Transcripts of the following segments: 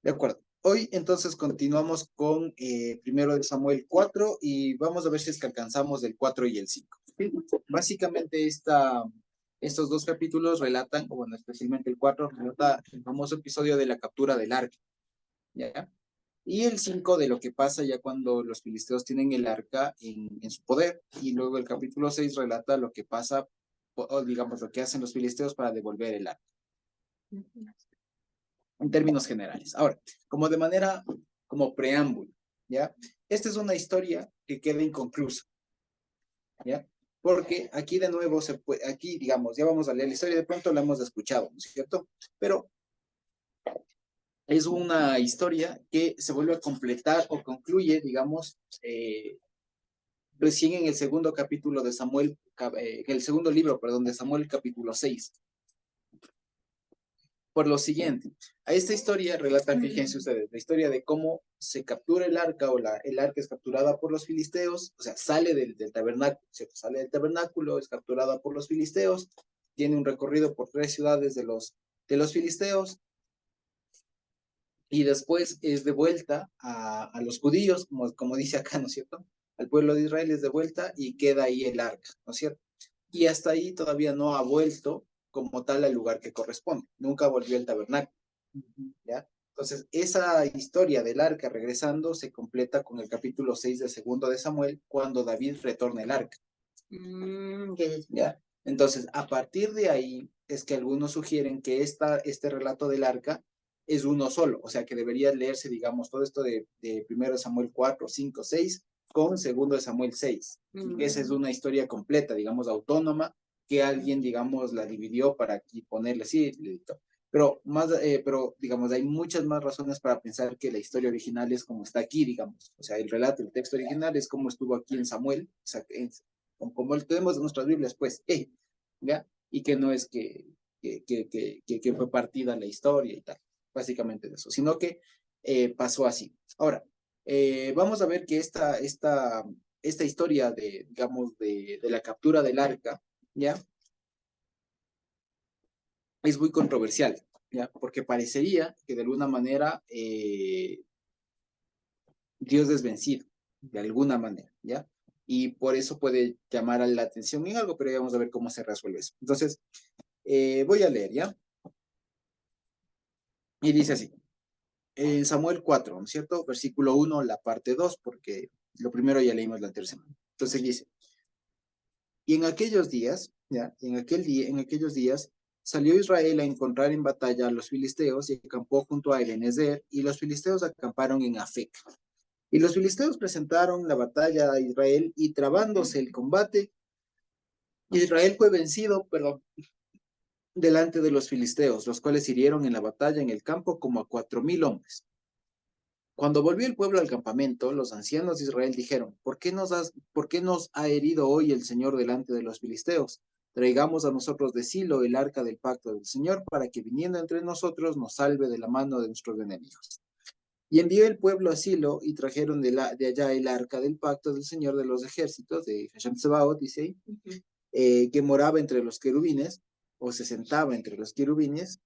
De acuerdo. Hoy entonces continuamos con primero de Samuel 4 y vamos a ver si es que alcanzamos el 4 y el 5. ¿Sí? Básicamente estos dos capítulos relatan, o bueno, especialmente el 4 relata el famoso episodio de la captura del arca, ¿ya? Y el 5 de lo que pasa ya cuando los filisteos tienen el arca en su poder. Y luego el capítulo 6 relata lo que pasa, o digamos, lo que hacen los filisteos para devolver el arca en términos generales. Ahora, como de manera, como preámbulo, ¿ya? Esta es una historia que queda inconclusa, ¿ya? Porque aquí de nuevo aquí digamos, ya vamos a leer la historia, de pronto la hemos escuchado, ¿no es cierto? Pero es una historia que se vuelve a completar o concluye, digamos, recién en el segundo capítulo de Samuel, en el segundo libro, perdón, de Samuel, capítulo 6. Por lo siguiente, a esta historia relata, fíjense ustedes, la historia de cómo se captura el arca o el arca es capturada por los filisteos, o sea, sale del tabernáculo, ¿cierto? Sale del tabernáculo, es capturada por los filisteos, tiene un recorrido por 3 ciudades de los filisteos y después es devuelta a los judíos, como dice acá, ¿no es cierto? Al pueblo de Israel es devuelta y queda ahí el arca, ¿no es cierto? Y hasta ahí todavía no ha vuelto como tal al lugar que corresponde, nunca volvió al tabernáculo. ¿Ya? Entonces, esa historia del arca regresando se completa con el capítulo 6 del segundo de Samuel, cuando David retorna el arca. ¿Ya? Entonces, a partir de ahí es que algunos sugieren que este relato del arca es uno solo, o sea que debería leerse, digamos, todo esto de primero de Samuel 4, 5, 6 con segundo de Samuel 6. Esa es una historia completa, digamos, autónoma, que alguien, digamos, la dividió para aquí ponerle así, pero digamos, hay muchas más razones para pensar que la historia original es como está aquí, digamos. O sea, el relato, el texto original es como estuvo aquí en Samuel, o sea, como lo tenemos en nuestras Biblias, pues, ¿ya? Y que no es que fue partida la historia y tal, básicamente de eso, sino que pasó así. Ahora, vamos a ver que esta historia digamos, de la captura del arca, ¿ya? Es muy controversial, ¿ya? Porque parecería que de alguna manera Dios es vencido, de alguna manera, ¿ya? Y por eso puede llamar a la atención en algo, pero ya vamos a ver cómo se resuelve eso. Entonces, voy a leer, ¿ya? Y dice así, en Samuel 4, ¿no es cierto? Versículo 1, la parte 2, porque lo primero ya leímos la anterior semana. Entonces dice, y en aquellos días, ¿ya? En aquellos días salió Israel a encontrar en batalla a los filisteos y acampó junto a Ebenezer, y los filisteos acamparon en Afec. Y los filisteos presentaron la batalla a Israel y trabándose el combate, Israel fue vencido, perdón, delante de los filisteos, los cuales hirieron en la batalla en el campo como a 4,000 hombres. Cuando volvió el pueblo al campamento, los ancianos de Israel dijeron, ¿por qué nos ha herido hoy el Señor delante de los filisteos? Traigamos a nosotros de Silo el arca del pacto del Señor, para que viniendo entre nosotros nos salve de la mano de nuestros enemigos. Y envió el pueblo a Silo y trajeron de allá el arca del pacto del Señor de los ejércitos, de Hashem Tsebaot, dice ahí, que moraba entre los querubines, o se sentaba entre los querubines,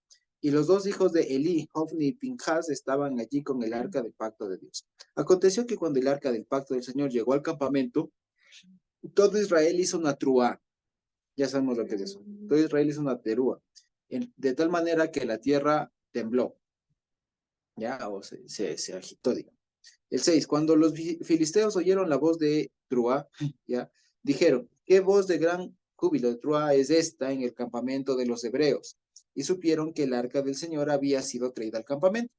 y los dos hijos de Elí, Hofni y Pinjas, estaban allí con el arca del pacto de Dios. Aconteció que cuando el arca del pacto del Señor llegó al campamento, todo Israel hizo una trúa, ya sabemos lo que es eso, todo Israel hizo una terúa, de tal manera que la tierra tembló, ya, o se agitó, digamos. El 6, cuando los filisteos oyeron la voz de Trua, ya, dijeron, ¿qué voz de gran júbilo de Trua es esta en el campamento de los hebreos? Y supieron que el arca del Señor había sido traída al campamento.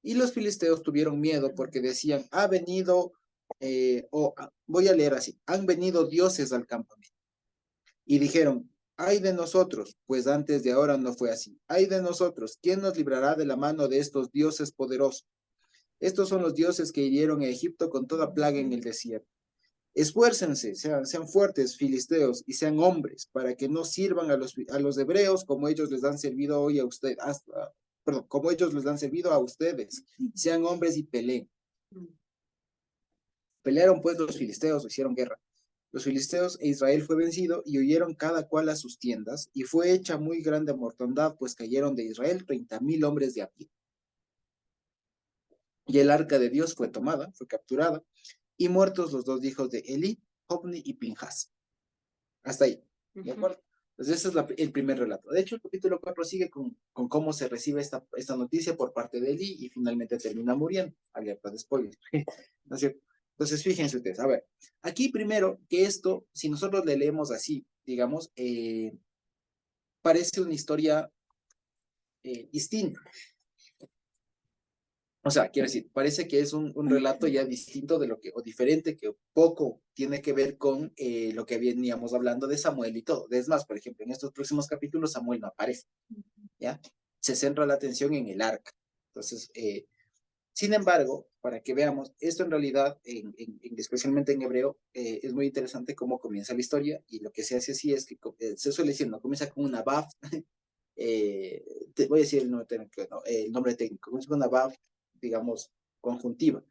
Y los filisteos tuvieron miedo porque decían, ha venido, voy a leer así, han venido dioses al campamento. Y dijeron, ay de nosotros, pues antes de ahora no fue así. Ay de nosotros, ¿quién nos librará de la mano de estos dioses poderosos? Estos son los dioses que hirieron a Egipto con toda plaga en el desierto. Esfuércense, sean fuertes, filisteos, y sean hombres, para que no sirvan a los hebreos como ellos les han servido hoy a ustedes, perdón, como ellos les han servido a ustedes. Sean hombres y peleen. Pelearon pues los filisteos, hicieron guerra. Los filisteos e Israel fue vencido y huyeron cada cual a sus tiendas, y fue hecha muy grande mortandad, pues cayeron de Israel 30,000 hombres de a pie. y el arca de Dios fue tomada, fue capturada, y muertos los dos hijos de Eli, Hofni y Pinjas. Hasta ahí, ¿de acuerdo? Entonces ese es el primer relato. De hecho, el capítulo 4 sigue con cómo se recibe esta noticia por parte de Eli y finalmente termina muriendo. Alerta de spoiler. ¿No es cierto? Entonces, fíjense ustedes, a ver, aquí primero que esto, si nosotros le leemos así, digamos, parece una historia distinta. O sea, quiero decir, parece que es un relato ya distinto de lo que, o diferente, que poco tiene que ver con lo que veníamos hablando de Samuel y todo. Es más, por ejemplo, en estos próximos capítulos Samuel no aparece, ¿ya? Se centra la atención en el arca. Entonces, sin embargo, para que veamos, esto en realidad, especialmente en hebreo, es muy interesante cómo comienza la historia y lo que se hace así es que se suele decir, no comienza con una Vav, te voy a decir el nombre técnico, no, el nombre técnico, comienza con una Vav, digamos, conjuntiva,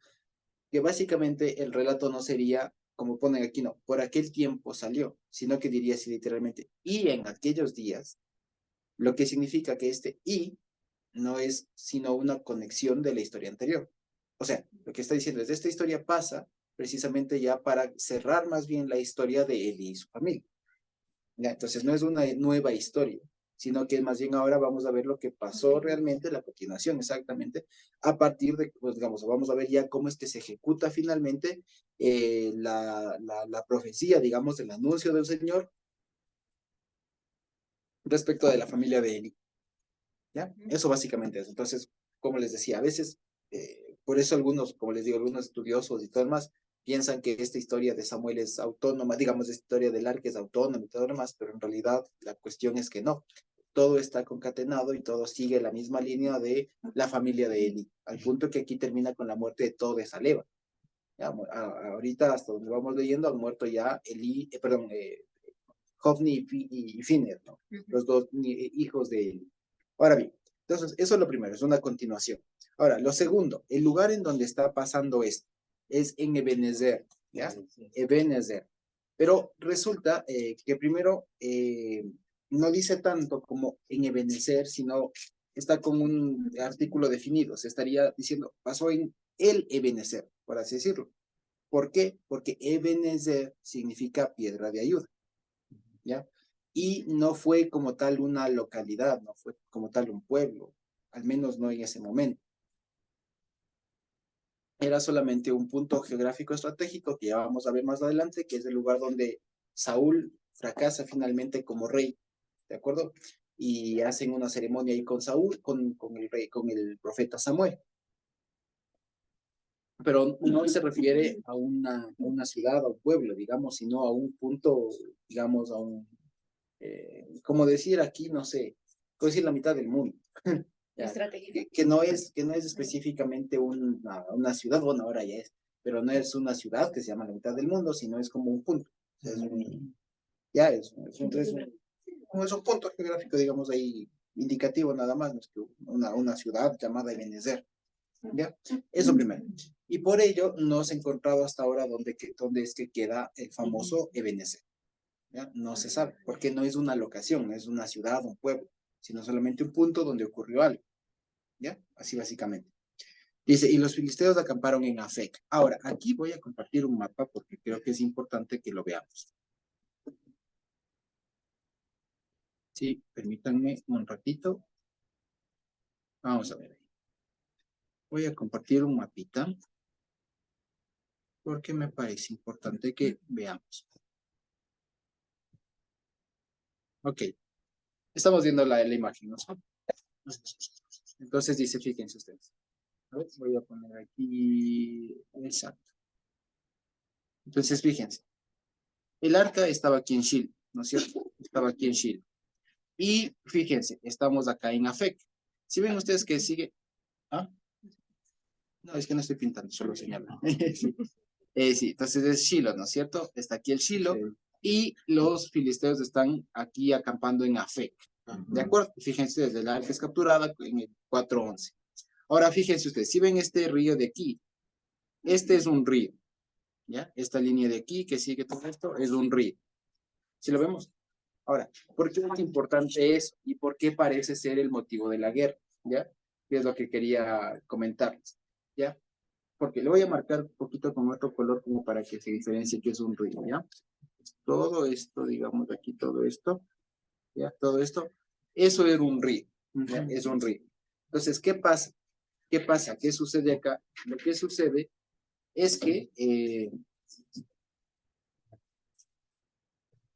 que básicamente el relato no sería, como ponen aquí, no, por aquel tiempo salió, sino que diría así literalmente, y en aquellos días, lo que significa que este y no es sino una conexión de la historia anterior. O sea, lo que está diciendo es, esta historia pasa precisamente ya para cerrar más bien la historia de él y su familia. ¿Ya? Entonces no es una nueva historia, sino que más bien ahora vamos a ver lo que pasó realmente, la continuación exactamente, a partir de, pues digamos, vamos a ver ya cómo es que se ejecuta finalmente la profecía, digamos, el anuncio del Señor respecto de la familia de Eli. ¿Ya? Eso básicamente es. Entonces, como les decía, a veces, por eso algunos, como les digo, algunos estudiosos y todo lo demás, piensan que esta historia de Samuel es autónoma, digamos, esta historia del arca es autónoma y todo lo demás, pero en realidad la cuestión es que no. Todo está concatenado y todo sigue la misma línea de la familia de Eli, al punto que aquí termina con la muerte de toda esa leva. Ya, ahorita, hasta donde vamos leyendo, han muerto ya Eli, perdón, Hofni y Finner, ¿no? Los dos hijos de Eli. Ahora bien, entonces, eso es lo primero, es una continuación. Ahora, lo segundo, el lugar en donde está pasando esto es en Ebenezer, ¿ya? Ebenezer. Pero resulta que primero no dice tanto como en Ebenezer, sino está con un artículo definido. Se estaría diciendo, pasó en el Ebenezer, por así decirlo. ¿Por qué? Porque Ebenezer significa piedra de ayuda, ¿ya? Y no fue como tal una localidad, no fue como tal un pueblo, al menos no en ese momento. Era solamente un punto geográfico estratégico que ya vamos a ver más adelante, que es el lugar donde Saúl fracasa finalmente como rey, ¿de acuerdo? Y hacen una ceremonia ahí con Saúl, con el rey, con el profeta Samuel. Pero no se refiere a una ciudad, a un pueblo, digamos, sino a un punto, digamos, a un, como decir aquí, no sé, como decir la mitad del mundo. Ya, que no es específicamente una ciudad, bueno, ahora ya es, pero no es una ciudad que se llama la mitad del mundo, sino es como un punto. O sea, ya es un punto geográfico, digamos, ahí indicativo nada más, no es que una ciudad llamada Ebenezer. ¿Ya? Eso primero. Y por ello no se ha encontrado hasta ahora dónde es que queda el famoso Ebenezer. ¿Ya? No se sabe, porque no es una locación, no es una ciudad, un pueblo, sino solamente un punto donde ocurrió algo. ¿Ya? Así básicamente. Dice, y los filisteos acamparon en Afec. Ahora, aquí voy a compartir un mapa porque creo que es importante que lo veamos. Sí, permítanme un ratito. Vamos a ver ahí. Voy a compartir un mapita porque me parece importante que veamos. Ok, estamos viendo la imagen, ¿no? Entonces dice, fíjense ustedes. A ver, voy a poner aquí, exacto. Entonces, fíjense. El arca estaba aquí en Shiloh, ¿no es cierto? Estaba aquí en Shiloh. Y fíjense, estamos acá en Afec. Si ven ustedes que sigue... ¿Ah? No, es que no estoy pintando, solo señalo. Sí. Sí, entonces es Shiloh, ¿no es cierto? Está aquí el Shiloh. Sí. Y los filisteos están aquí acampando en Afec. ¿De acuerdo? Fíjense, desde el arca es capturada en el 4:11. Ahora fíjense ustedes, si ven este río de aquí, este es un río, ¿ya? Esta línea de aquí que sigue todo esto es un río. ¿Sí lo vemos? Ahora, ¿por qué es importante eso? ¿Y por qué parece ser el motivo de la guerra? ¿Ya? ¿Qué es lo que quería comentarles? ¿Ya? porque le voy a marcar un poquito con otro color como para que se diferencie que es un río, ¿ya? Todo esto, digamos aquí todo esto, ¿ya? Todo esto, eso era un río, ¿ya? Es un río. Entonces, ¿qué pasa? ¿Qué pasa? ¿Qué sucede acá? Lo que sucede es que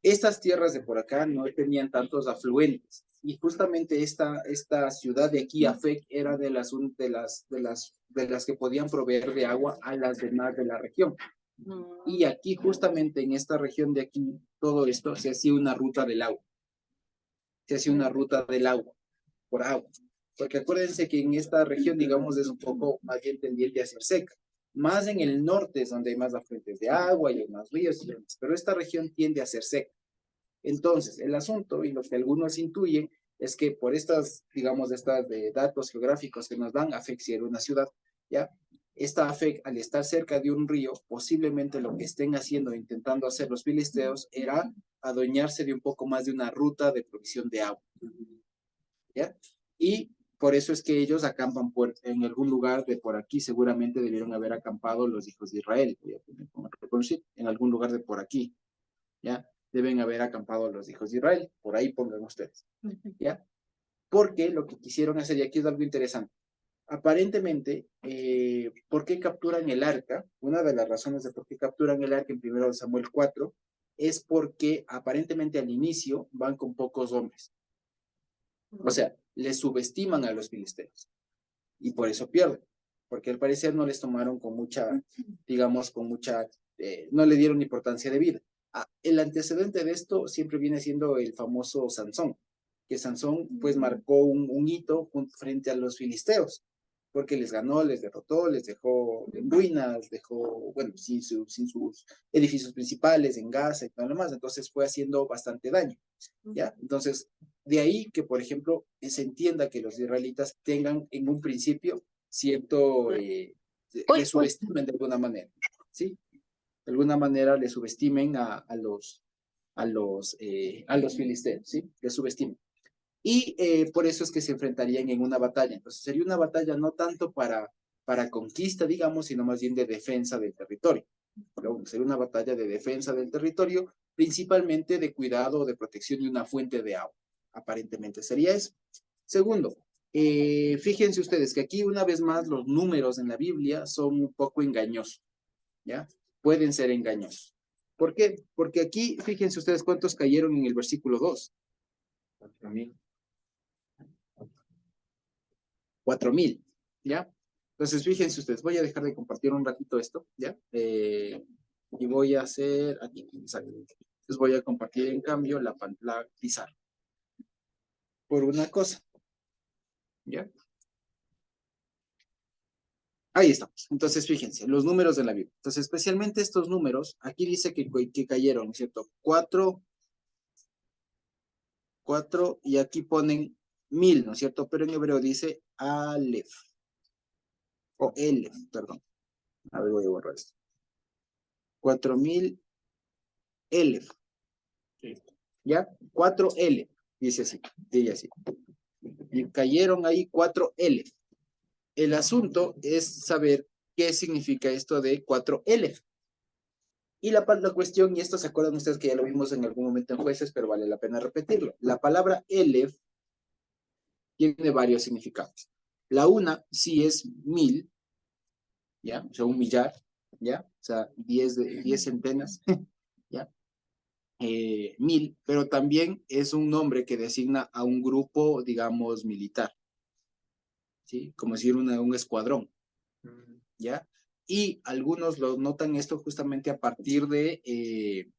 estas tierras de por acá no tenían tantos afluentes. Y justamente esta ciudad de aquí, Afec, era de las que podían proveer de agua a las demás de la región. Y aquí, justamente en esta región de aquí, todo esto se hacía una ruta del agua. Se hacía una ruta del agua, por agua. Porque acuérdense que en esta región, digamos, es un poco más bien tendiente a ser seca. Más en el norte es donde hay más afluentes de agua y hay más ríos y demás. Pero esta región tiende a ser seca. Entonces, el asunto y lo que algunos intuyen es que por estas, digamos, datos geográficos que nos dan, Afec si era una ciudad, ¿ya? Esta Afec, al estar cerca de un río, posiblemente lo que estén haciendo, intentando hacer los filisteos, era adueñarse de un poco más de una ruta de provisión de agua, ¿ya? Y por eso es que ellos acampan en algún lugar de por aquí, seguramente debieron haber acampado los hijos de Israel, voy a poner como reconocido, en algún lugar de por aquí, ¿ya? Deben haber acampado los hijos de Israel, por ahí pongan ustedes, ¿ya? Porque lo que quisieron hacer, y aquí es algo interesante, aparentemente, ¿por qué capturan el arca? Una de las razones de por qué capturan el arca en 1 Samuel 4 es porque aparentemente al inicio van con pocos hombres. O sea, les subestiman a los filisteos y por eso pierden, porque al parecer no les tomaron con mucha, digamos, no le dieron importancia de vida. El antecedente de esto siempre viene siendo el famoso Sansón, que Sansón pues marcó un hito frente a los filisteos, porque les ganó, les derrotó, les dejó en ruinas, dejó, bueno, sin sus edificios principales en Gaza y todo lo demás, entonces fue haciendo bastante daño, ¿ya? Entonces, de ahí que, por ejemplo, se entienda que los israelitas tengan en un principio cierto, le subestimen de alguna manera, ¿sí? De alguna manera le subestimen a los filisteos, ¿sí? Le subestimen. Y por eso es que se enfrentarían en una batalla. Entonces sería una batalla no tanto para conquista, digamos, sino más bien de defensa del territorio. Pero sería una batalla de defensa del territorio, principalmente de cuidado o de protección de una fuente de agua. Aparentemente sería eso. Segundo, fíjense ustedes que aquí una vez más los números en la Biblia son un poco engañosos, ¿ya? Pueden ser engañosos. ¿Por qué? Porque aquí, fíjense ustedes cuántos cayeron en el versículo 2. 4,000. 4,000, ¿ya? Entonces, fíjense ustedes, voy a dejar de compartir un ratito esto, ¿ya? Y voy a hacer aquí, exacto. Entonces voy a compartir en cambio la pizarra. Por una cosa, ¿ya? Ahí estamos. Entonces, fíjense, los números de la Biblia. Entonces, especialmente estos números, aquí dice que cayeron, ¿cierto? 4, y aquí ponen 1,000, ¿no es cierto? Pero en hebreo dice Aleph, o Elef, perdón. A ver, voy a borrar esto. 4,000 Elef. ¿Ya? 4L, dice así. Y cayeron ahí 4L. El asunto es saber qué significa esto de 4L. Y la cuestión, y esto se acuerdan ustedes que ya lo vimos en algún momento en Jueces, pero vale la pena repetirlo. La palabra Elef tiene varios significados. La una sí es 1,000, ¿ya? O sea, 1,000,000, ¿ya? O sea, 10 centenas, ¿ya? 1,000, pero también es un nombre que designa a un grupo, digamos, militar, ¿sí? Como decir un escuadrón, ¿ya? Y algunos lo notan esto justamente a partir de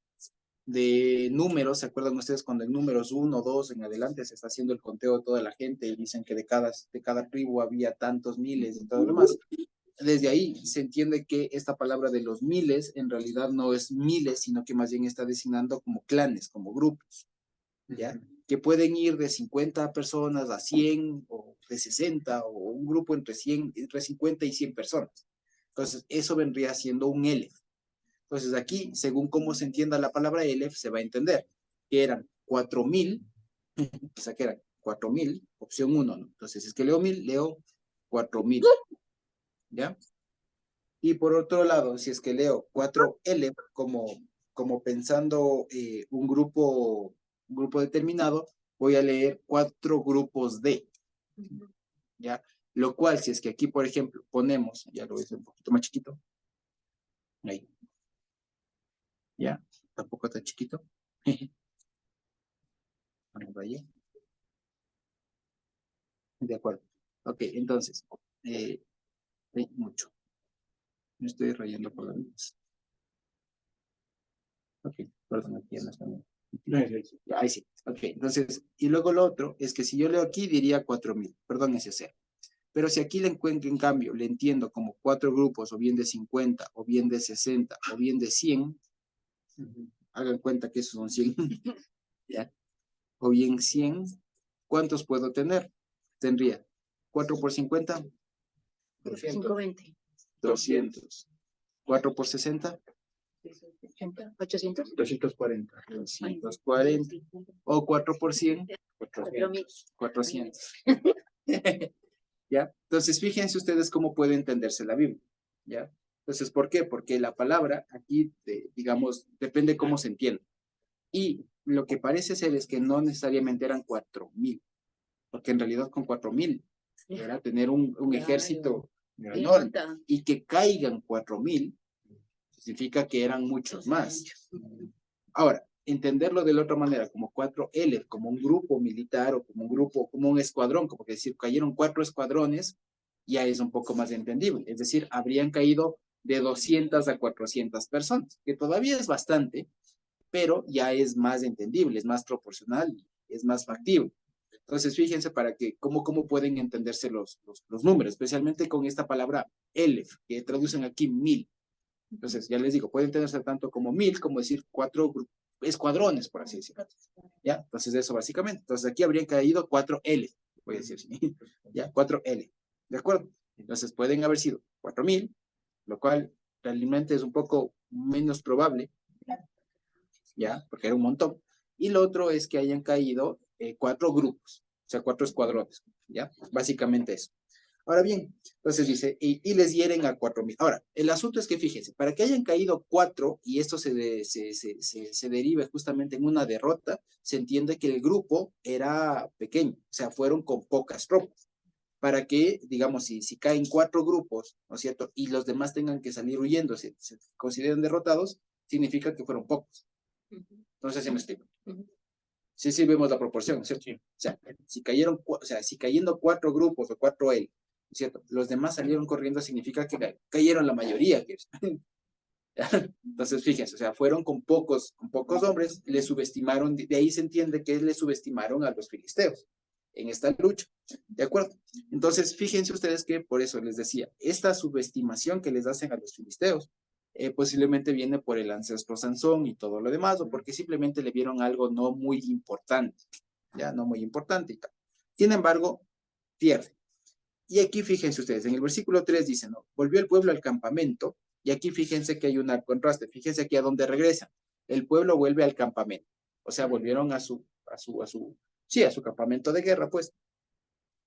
números. ¿Se acuerdan ustedes cuando en números 1, 2 en adelante se está haciendo el conteo de toda la gente y dicen que de cada tribu había tantos miles y todo lo demás? Desde ahí se entiende que esta palabra de los miles en realidad no es miles, sino que más bien está designando como clanes, como grupos, ¿ya? Que pueden ir de 50 personas a 100 o de 60 o un grupo entre 50 y 100 personas. Entonces, eso vendría siendo un Elef. Entonces, aquí, según cómo se entienda la palabra Elef, se va a entender que eran 4,000, o sea, que eran 4,000, opción 1, ¿no? Entonces, es que leo 1,000, leo 4,000, ¿ya? Y por otro lado, si es que leo 4L como pensando un grupo determinado, voy a leer 4 grupos de, ¿ya? Lo cual, si es que aquí, por ejemplo, ponemos, ya lo voy a hacer un poquito más chiquito, ahí, ya, tampoco tan chiquito. Vaya. De acuerdo. Ok, entonces, mucho. Me estoy rayando por la luz. Ok, perdón, aquí ya no está bien. Ahí sí. Ok, entonces, y luego lo otro es que si yo leo aquí diría 4.000, perdón, ese cero. Pero si aquí le encuentro, en cambio, le entiendo como 4 grupos, o bien de 50, o bien de 60, o bien de 100, hagan cuenta que esos son 100, ¿ya? O bien 100, ¿cuántos puedo tener? Tendría 4 por 50, 520. 200. 4 por 60, 800. 240. 240. O 4 por 100, 400. ¿Ya? Entonces, fíjense ustedes cómo puede entenderse la Biblia. ¿Ya? Entonces, ¿por qué? Porque la palabra aquí, digamos, depende cómo se entiende. Y lo que parece ser es que no necesariamente eran 4.000, porque en realidad con 4.000 era tener un ejército enorme. Y que caigan 4.000 significa que eran muchos más. Ahora, entenderlo de la otra manera, como 4L, como un grupo militar o como un grupo, como un escuadrón, como que decir, cayeron 4 escuadrones, ya es un poco más entendible. Es decir, habrían caído de 200 a 400 personas, que todavía es bastante, pero ya es más entendible, es más proporcional, es más factible. Entonces, fíjense para que, cómo pueden entenderse los números, especialmente con esta palabra elef, que traducen aquí 1.000. Entonces, ya les digo, puede entenderse tanto como 1.000, como decir 4 escuadrones, por así decirlo. ¿Ya? Entonces, eso básicamente. Entonces, aquí habrían caído 4L, voy a decir así. ¿Ya? 4L. ¿De acuerdo? Entonces, pueden haber sido 4.000, lo cual realmente es un poco menos probable, ¿ya? Porque era un montón. Y lo otro es que hayan caído 4 grupos, o sea, 4 escuadrones, ¿ya? Básicamente eso. Ahora bien, entonces dice, y les hieren a 4.000. Ahora, el asunto es que fíjense, para que hayan caído 4 y esto se derive justamente en una derrota, se entiende que el grupo era pequeño, o sea, fueron con pocas tropas. Para que, digamos, si caen 4 grupos, ¿no es cierto? Y los demás tengan que salir huyendo, se consideran derrotados, significa que fueron pocos. No sé si me explico. Sí, vemos la proporción, ¿cierto? Sí. O sea, si cayendo 4 grupos o 4L, ¿cierto? Los demás salieron corriendo, significa que cayeron la mayoría. Entonces, fíjense, o sea, fueron con pocos hombres, le subestimaron, de ahí se entiende que le subestimaron a los filisteos en esta lucha, ¿de acuerdo? Entonces, fíjense ustedes que por eso les decía, esta subestimación que les hacen a los filisteos posiblemente viene por el ancestro Sansón y todo lo demás, o porque simplemente le vieron algo no muy importante, ya no muy importante y tal. Sin embargo, pierde. Y aquí fíjense ustedes, en el versículo 3 dice, ¿no? Volvió el pueblo al campamento, y aquí fíjense que hay un contraste, fíjense aquí a dónde regresan. El pueblo vuelve al campamento, o sea, volvieron a su campamento de guerra, pues.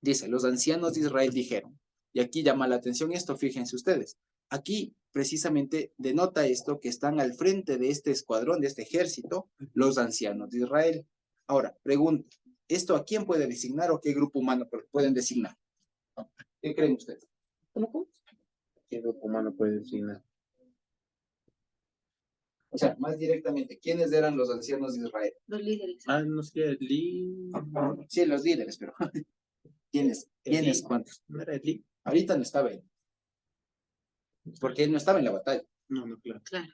Dice, los ancianos de Israel dijeron, y aquí llama la atención esto, fíjense ustedes, aquí precisamente denota esto que están al frente de este escuadrón, de este ejército, los ancianos de Israel. Ahora, pregunto, ¿esto a quién puede designar o qué grupo humano pueden designar? ¿Qué creen ustedes? ¿Cómo? ¿Qué grupo humano puede designar? O sea, más directamente, ¿quiénes eran los ancianos de Israel? Los líderes. No sé, Sí, los líderes, pero ¿quiénes? ¿Quiénes? ¿Cuántos? ¿No era Eli? Ahorita no estaba él, porque él no estaba en la batalla. No, claro. Claro.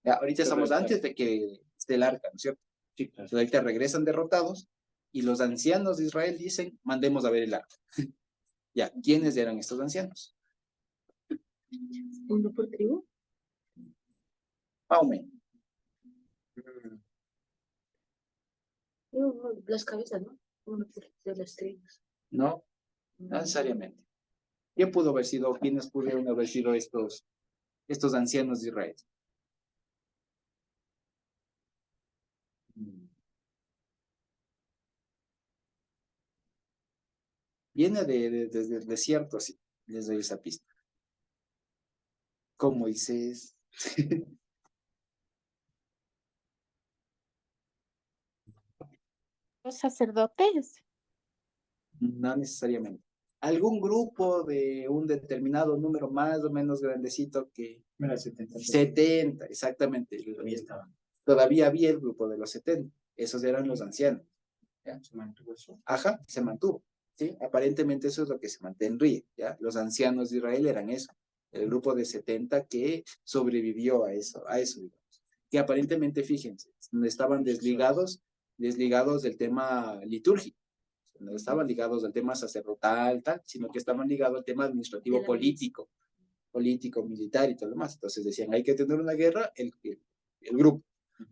Ya, ahorita estamos antes de que esté el arca, ¿no es cierto? Sí, claro. Entonces, ahorita regresan derrotados y los ancianos de Israel dicen, mandemos a ver el arca. Ya, ¿quiénes eran estos ancianos? ¿Uno por tribu? Más o menos. Las cabezas, ¿no? Uno de las tribus. No, no necesariamente. ¿Quién pudo haber sido, quiénes pudieron haber sido estos ancianos de Israel? Viene desde el desierto, sí, les doy esa pista. con Moisés. Los sacerdotes. No necesariamente. Algún grupo de un determinado número más o menos grandecito que Mira, 70. 70, exactamente. Todavía estaban. Todavía había el grupo de los 70. Esos eran los ancianos. ¿Ya? Se mantuvo eso. Ajá, se mantuvo. ¿Sí? Aparentemente eso es lo que se mantendría. ¿Ya? Los ancianos de Israel eran eso. El grupo de 70 que sobrevivió a eso, digamos. Que aparentemente, fíjense, estaban desligados del tema litúrgico. No estaban ligados al tema sacerdotal, tal, sino que estaban ligados al tema administrativo político, militar y todo lo demás. Entonces decían, hay que tener una guerra, el grupo.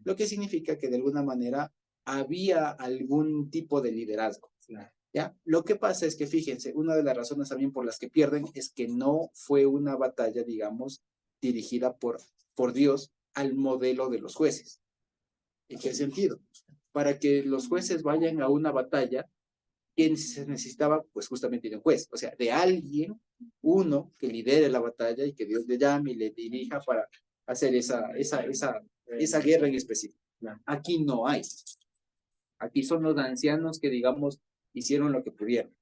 Lo que significa que de alguna manera había algún tipo de liderazgo. ¿Ya? Lo que pasa es que, fíjense, una de las razones también por las que pierden es que no fue una batalla, digamos, dirigida por Dios al modelo de los jueces. ¿En qué sentido? Para que los jueces vayan a una batalla, ¿quién se necesitaba? Pues justamente de un juez, o sea, de alguien, uno que lidere la batalla y que Dios le llame y le dirija para hacer esa guerra en específico. Aquí no hay. Aquí son los ancianos que, digamos, hicieron lo que pudieron.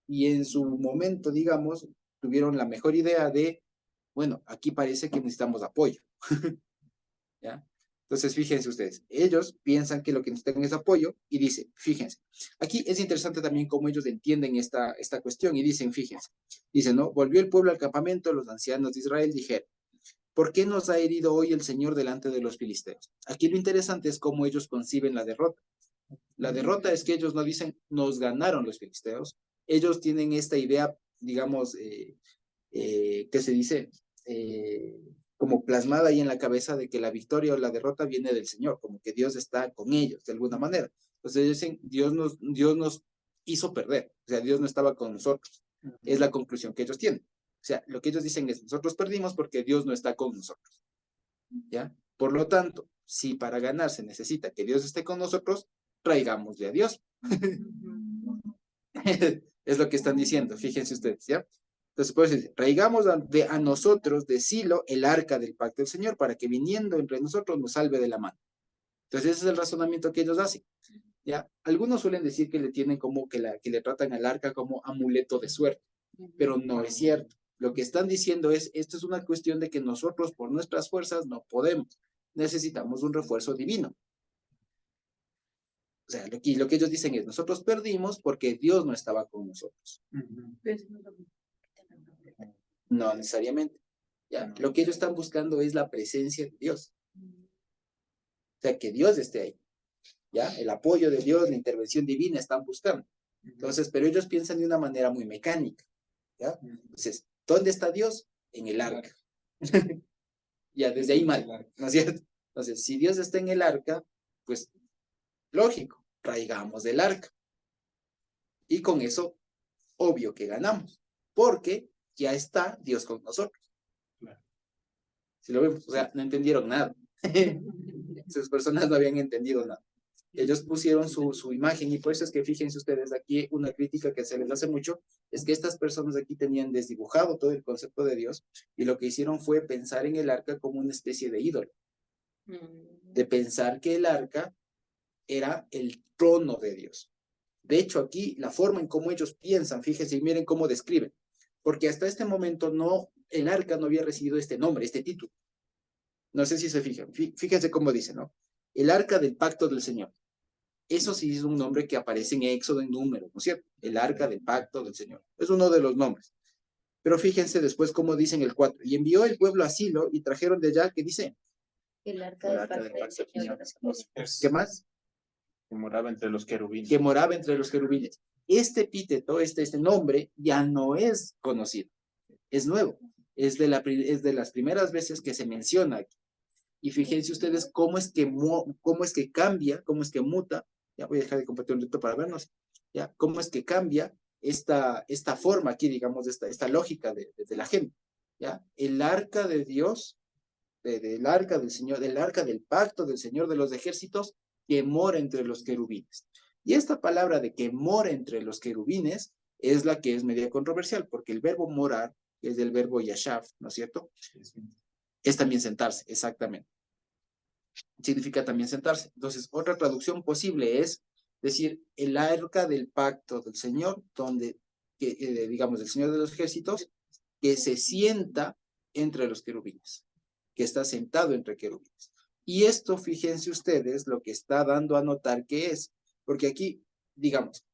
Y en su momento, digamos, tuvieron la mejor idea de, bueno, aquí parece que necesitamos apoyo. ¿Ya? Entonces, fíjense ustedes, ellos piensan que lo que necesitan es apoyo y dicen, fíjense, aquí es interesante también cómo ellos entienden esta cuestión y dicen, fíjense, dicen, ¿no? Volvió el pueblo al campamento, los ancianos de Israel dijeron, ¿por qué nos ha herido hoy el Señor delante de los filisteos? Aquí lo interesante es cómo ellos conciben la derrota. La derrota es que ellos no dicen, nos ganaron los filisteos, ellos tienen esta idea, digamos, ¿qué se dice? Como plasmada ahí en la cabeza de que la victoria o la derrota viene del Señor, como que Dios está con ellos de alguna manera. Entonces ellos dicen, Dios nos hizo perder, o sea, Dios no estaba con nosotros. Es la conclusión que ellos tienen. O sea, lo que ellos dicen es, nosotros perdimos porque Dios no está con nosotros. ¿Ya? Por lo tanto, si para ganar se necesita que Dios esté con nosotros, traigámosle a Dios. Es lo que están diciendo, fíjense ustedes, ¿ya? Entonces, pues, traigamos a nosotros de Silo el arca del pacto del Señor para que viniendo entre nosotros nos salve de la mano. Entonces, ese es el razonamiento que ellos hacen, ¿ya? Algunos suelen decir que le tienen como que le tratan al arca como amuleto de suerte, pero no es cierto. Lo que están diciendo es, esto es una cuestión de que nosotros por nuestras fuerzas no podemos. Necesitamos un refuerzo divino. O sea, lo que ellos dicen es, nosotros perdimos porque Dios no estaba con nosotros. No necesariamente. ¿Ya? Lo que ellos están buscando es la presencia de Dios. O sea, que Dios esté ahí. ¿Ya? El apoyo de Dios, la intervención divina están buscando. Entonces, pero ellos piensan de una manera muy mecánica. ¿Ya? Entonces, ¿dónde está Dios? En el arca. Ya, desde ahí mal, ¿no es cierto? Entonces, si Dios está en el arca, pues, lógico, traigamos del arca. Y con eso, obvio que ganamos, porque ya está Dios con nosotros. Si lo vemos, o sea, no entendieron nada. Esas personas no habían entendido nada. Ellos pusieron su imagen y por eso es que fíjense ustedes aquí una crítica que se les hace mucho, es que estas personas aquí tenían desdibujado todo el concepto de Dios y lo que hicieron fue pensar en el arca como una especie de ídolo, de pensar que el arca era el trono de Dios. De hecho, aquí la forma en cómo ellos piensan, fíjense y miren cómo describen, porque hasta este momento el arca no había recibido este nombre, este título. No sé si se fijan, fíjense cómo dice, ¿no? El arca del pacto del Señor. Eso sí es un nombre que aparece en Éxodo en Números, ¿no es cierto? El arca del pacto del Señor. Es uno de los nombres. Pero fíjense después cómo dicen el 4. Y envió el pueblo a Silo y trajeron de allá, ¿qué dice? El arca del pacto del Señor. ¿Qué más? Que moraba entre los querubines. Que moraba entre los querubines. Este epíteto, este nombre, ya no es conocido. Es nuevo. Es de las primeras veces que se menciona aquí. Y fíjense ustedes cómo es que cambia, cómo es que muta. Ya voy a dejar de compartir un reto para vernos. Ya, cómo es que cambia esta forma aquí, digamos, esta lógica de la gente. Ya, el arca de Dios, del arca del Señor, del arca del pacto del Señor de los ejércitos, que mora entre los querubines. Y esta palabra de que mora entre los querubines es la que es media controversial, porque el verbo morar es del verbo yashav, ¿no es cierto? Es también sentarse, exactamente. Significa también sentarse. Entonces, otra traducción posible es decir, el arca del pacto del Señor, donde, digamos, el Señor de los ejércitos, que se sienta entre los querubines, que está sentado entre querubines. Y esto, fíjense ustedes, lo que está dando a notar que es, porque aquí, digamos,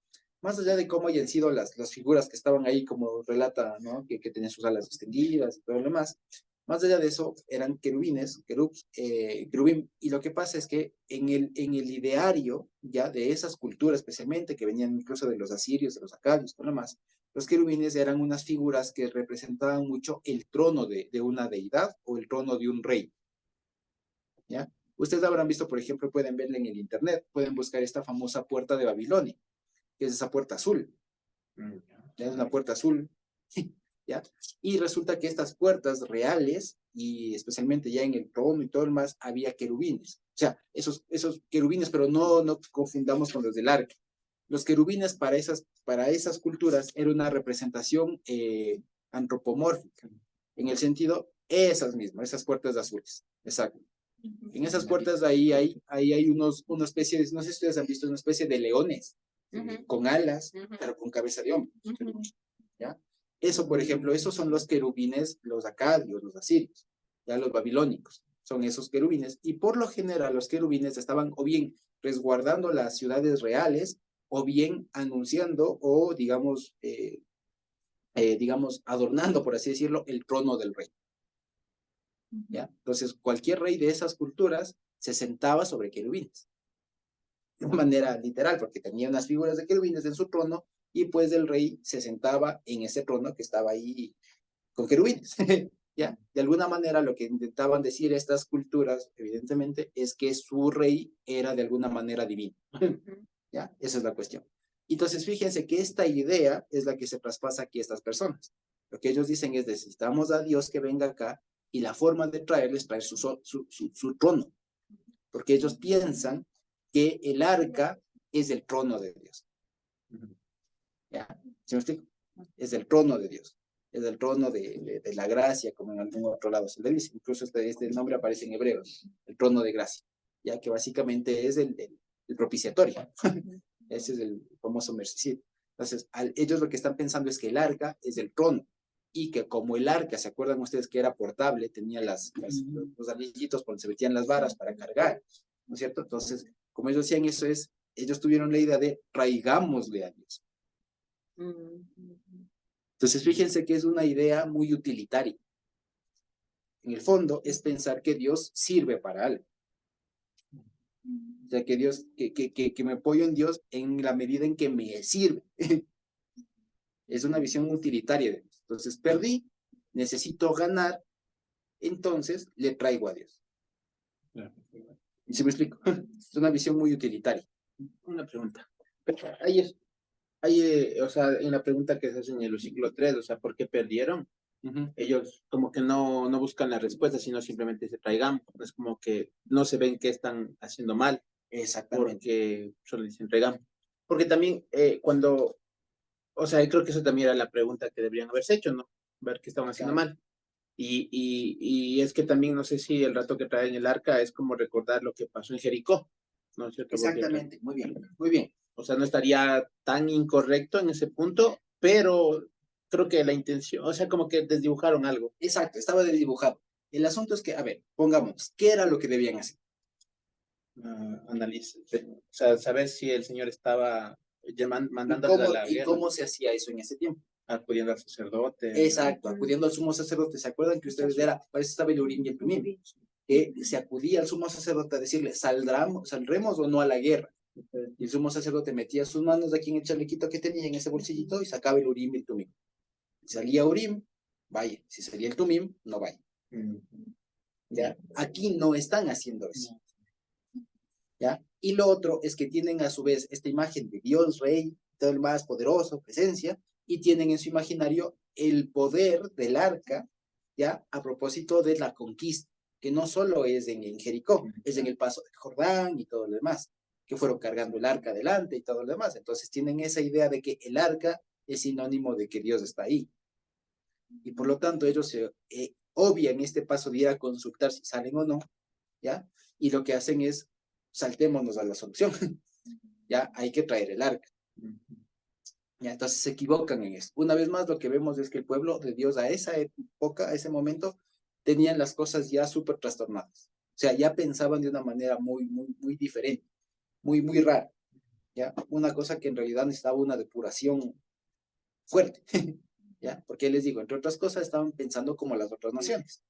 más allá de cómo hayan sido las figuras que estaban ahí, como relata, ¿no? Que tenían sus alas extendidas y todo lo demás, más allá de eso, eran querubines, querubín, y lo que pasa es que en el ideario, ya, de esas culturas especialmente, que venían incluso de los asirios, de los acadios, todo lo demás, los querubines eran unas figuras que representaban mucho el trono de una deidad o el trono de un rey, ¿ya? Ustedes habrán visto, por ejemplo, pueden verla en el internet, pueden buscar esta famosa puerta de Babilonia, que es esa puerta azul. Ya es una puerta azul, ¿ya? Y resulta que estas puertas reales, y especialmente ya en el trono y todo el más, había querubines. O sea, esos querubines, pero no confundamos con los del arca. Los querubines para esas culturas era una representación antropomórfica, en el sentido, esas mismas, esas puertas azules. Exacto. En esas puertas de ahí hay una especie de, no sé si ustedes han visto, una especie de leones, con alas, pero con cabeza de hombre. ¿Ya? Eso, por ejemplo, esos son los querubines, los acadios, los asirios, ya los babilónicos, son esos querubines, y por lo general los querubines estaban o bien resguardando las ciudades reales, o bien anunciando, o digamos, adornando, por así decirlo, el trono del rey. ¿Ya? Entonces, cualquier rey de esas culturas se sentaba sobre querubines, de manera literal, porque tenía unas figuras de querubines en su trono, y pues el rey se sentaba en ese trono que estaba ahí con querubines. ¿Ya? De alguna manera lo que intentaban decir estas culturas, evidentemente, es que su rey era de alguna manera divino. ¿Ya? Esa es la cuestión. Entonces, fíjense que esta idea es la que se traspasa aquí a estas personas. Lo que ellos dicen es, necesitamos a Dios que venga acá, y la forma de traerles, traer su trono. Porque ellos piensan que el arca es el trono de Dios. ¿Ya? ¿Sí me explico? Es el trono de Dios. Es el trono de la gracia, como en algún otro lado se le dice. Incluso este nombre aparece en hebreo, el trono de gracia, ya que básicamente es el propiciatorio. Ese es el famoso merced. Entonces, ellos lo que están pensando es que el arca es el trono, y que como el arca, ¿se acuerdan ustedes que era portable? Tenía los anillitos por donde se metían las varas para cargar, ¿no es cierto? Entonces, como ellos decían, ellos tuvieron la idea de traigámosle a Dios. Entonces, fíjense que es una idea muy utilitaria. En el fondo, es pensar que Dios sirve para algo. O sea, que Dios, que me apoyo en Dios en la medida en que me sirve. Es una visión utilitaria de Dios. Entonces, perdí, necesito ganar, entonces le traigo a Dios. ¿Y se me explico? Es una visión muy utilitaria. Una pregunta. O sea, en la pregunta que se hace en el versículo 3, o sea, ¿por qué perdieron? Ellos como que no buscan la respuesta, sino simplemente se traigan. Es como que no se ven que están haciendo mal. Exactamente. Porque solo dicen traigamos. Porque también o sea, creo que eso también era la pregunta que deberían haberse hecho, ¿no? Ver qué estaban haciendo mal. Y es que también no sé si el rato que traen el arca es como recordar lo que pasó en Jericó, ¿no es cierto? Exactamente, muy bien, muy bien. O sea, no estaría tan incorrecto en ese punto, pero creo que la intención, o sea, como que desdibujaron algo. Exacto, estaba desdibujado. El asunto es que, a ver, pongamos, ¿qué era lo que debían hacer? O sea, saber si el Señor estaba mandándoles a la ¿Y guerra, cómo se hacía eso en ese tiempo? acudiendo al sacerdote. Exacto, acudiendo al sumo sacerdote. ¿Se acuerdan que ustedes para eso estaba el Urim y el Tumim? Que se acudía al sumo sacerdote a decirle, ¿saldremos o no a la guerra? Y el sumo sacerdote metía sus manos aquí en el chalequito que tenía en ese bolsillito y sacaba el Urim y el Tumim. Si salía Urim, vaya. Si salía el Tumim, no vaya. ¿Ya? Aquí no están haciendo eso. ¿Ya? Y lo otro es que tienen a su vez esta imagen de Dios, Rey, todo el más poderoso, presencia, y tienen en su imaginario el poder del arca, ¿ya? A propósito de la conquista, que no solo es en Jericó, es en el paso del Jordán y todo lo demás, que fueron cargando el arca adelante y todo lo demás. Entonces tienen esa idea de que el arca es sinónimo de que Dios está ahí. Y por lo tanto ellos obvian este paso de ir a consultar si salen o no, ¿ya? Y lo que hacen es, saltémonos a la solución, ¿ya? Hay que traer el arca. ¿Ya? Entonces se equivocan en eso. Una vez más, lo que vemos es que el pueblo de Dios a esa época, a ese momento, tenían las cosas ya súper trastornadas. O sea, ya pensaban de una manera muy diferente, muy rara, ¿ya? Una cosa que en realidad necesitaba una depuración fuerte, ¿ya? Porque les digo, entre otras cosas, estaban pensando como las otras naciones.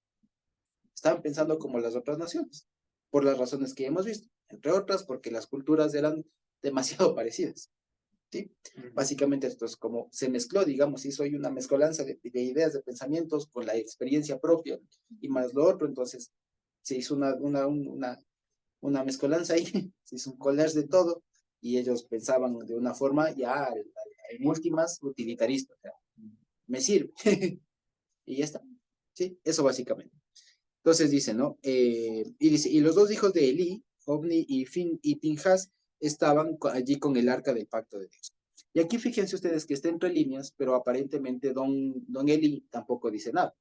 Estaban pensando como las otras naciones, por las razones que hemos visto. Entre otras, porque las culturas eran demasiado parecidas. ¿Sí? Básicamente esto es como se mezcló, digamos, hizo hoy una mezcolanza de ideas, de pensamientos con la experiencia propia y más lo otro, entonces se hizo una mezcolanza ahí, se hizo un collage de todo y ellos pensaban de una forma ya en últimas utilitarista, o sea, me sirve y ya está, ¿sí? Eso básicamente. Entonces dice, ¿no? Y dice, y los dos hijos de Elí, Hofni y Pinjas, estaban allí con el arca del pacto de Dios. Y aquí fíjense ustedes que está entre líneas, pero aparentemente don Eli tampoco dice nada.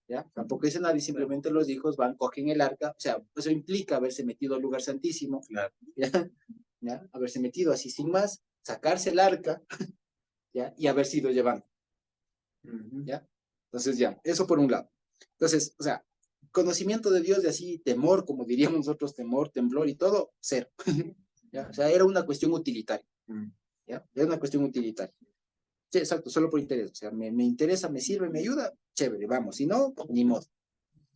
¿Ya? Tampoco dice nada y simplemente los hijos van, cogen el arca, o sea, eso implica haberse metido al lugar santísimo, Claro. ¿ya? ¿Ya? Haberse metido así sin más, sacarse el arca, ¿ya? Y haber sido llevando, ¿ya? Entonces ya, eso por un lado. Entonces, o sea, conocimiento de Dios de así, temor, como diríamos nosotros, temor, temblor y todo, cero. ¿Ya? O sea, era una cuestión utilitaria. ¿Ya? Era una cuestión utilitaria. Sí, exacto, solo por interés. O sea, me interesa, me sirve, me ayuda, chévere, vamos. Si no, ni modo.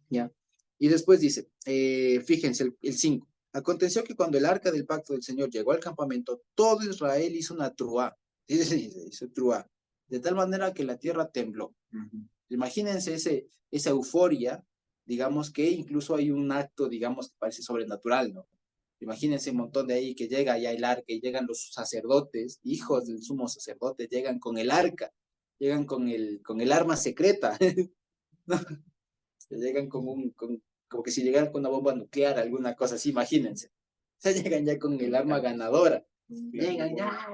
¿Ya? Y después dice, fíjense, el 5. Aconteció que cuando el arca del pacto del Señor llegó al campamento, todo Israel hizo una truá. Hizo truá. De tal manera que la tierra tembló. Imagínense esa euforia, digamos que incluso hay un acto, digamos, que parece sobrenatural, ¿no? Imagínense un montón de ahí que llega ya el arca y llegan los sacerdotes, hijos del sumo sacerdote, llegan con el arca, llegan con el arma secreta, ¿no? Llegan como que si llegaran con una bomba nuclear, alguna cosa así, imagínense. O sea, llegan ya con el arma ganadora. Llegan ya,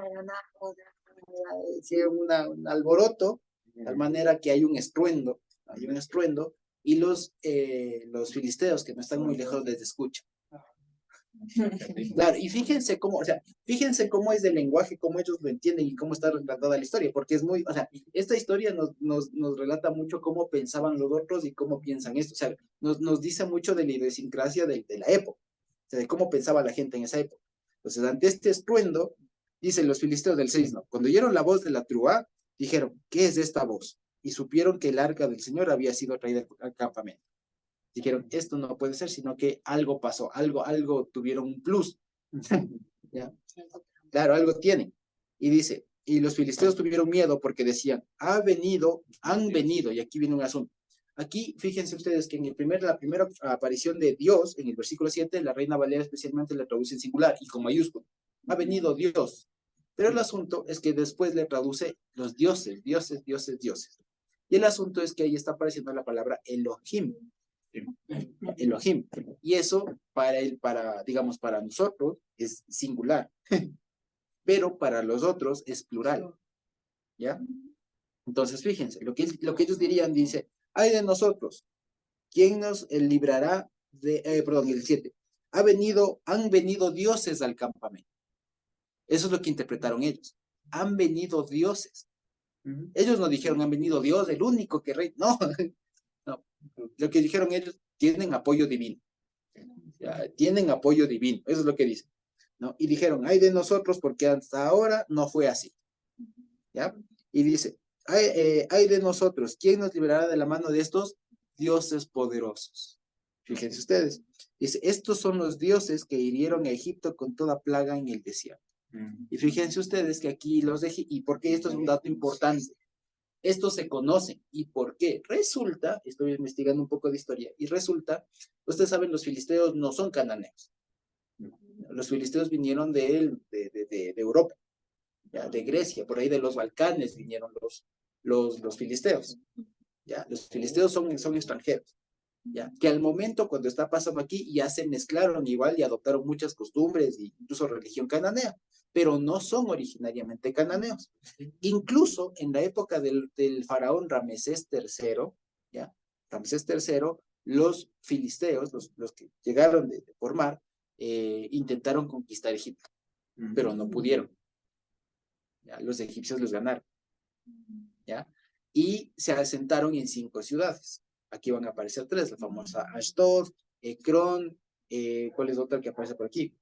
un alboroto, de tal manera que hay un estruendo, y los filisteos que no están muy lejos les escuchan. Claro, y fíjense cómo, o sea, fíjense cómo es el lenguaje, cómo ellos lo entienden y cómo está relatada la historia, porque es muy, o sea, esta historia nos relata mucho cómo pensaban los otros y cómo piensan esto, o sea, nos dice mucho de la idiosincrasia de la época, o sea, de cómo pensaba la gente en esa época. Entonces, ante este estruendo, dicen los filisteos del 6, ¿no? Cuando oyeron la voz de la trúa, dijeron, ¿qué es esta voz? Y supieron que el arca del Señor había sido traída al campamento. Dijeron, esto no puede ser, sino que algo pasó, algo tuvieron un plus. ¿Ya? Claro, algo tienen. Y dice, y los filisteos tuvieron miedo porque decían, han venido, y aquí viene un asunto. Aquí, fíjense ustedes que en la primera aparición de Dios, en el versículo 7, la Reina Valera especialmente le traduce en singular y con mayúscula. Ha venido Dios. Pero el asunto es que después le traduce los dioses. Y el asunto es que ahí está apareciendo la palabra Elohim. Elohim. Y eso digamos, para nosotros es singular, pero para los otros es plural. ¿Ya? Entonces, fíjense, lo que ellos dirían, dice, ay de nosotros, ¿quién nos librará perdón, el 7? Han venido dioses al campamento. Eso es lo que interpretaron ellos. Han venido dioses. Ellos no dijeron, han venido Dios, el único que rey. No, no. Lo que dijeron ellos, tienen apoyo divino. Ya, tienen apoyo divino. Eso es lo que dicen. ¿No? Y dijeron, ay de nosotros, porque hasta ahora no fue así. ¿Ya? Y dice, ay de nosotros, ¿quién nos liberará de la mano de estos dioses poderosos? Fíjense ustedes. Dice, estos son los dioses que hirieron a Egipto con toda plaga en el desierto. Y fíjense ustedes que aquí y porque esto es un dato importante. Estos se conocen. ¿Y por qué? Resulta, estoy investigando un poco de historia, y resulta, ustedes saben, los filisteos no son cananeos. Los filisteos vinieron de Europa, ¿ya? De Grecia, por ahí de los Balcanes vinieron los filisteos. ¿Ya? Los filisteos son extranjeros. ¿Ya? Que al momento cuando está pasando aquí ya se mezclaron igual y adoptaron muchas costumbres e incluso religión cananea, pero no son originariamente cananeos. Incluso en la época del faraón Ramsés III, ¿ya? Ramsés III, los filisteos, los que llegaron por mar, intentaron conquistar Egipto, pero no pudieron. ¿Ya? Los egipcios los ganaron. ¿Ya? Y se asentaron en 5 ciudades. Aquí van a aparecer 3, la famosa Ashdod, Ekron, ¿cuál es otra que aparece por aquí?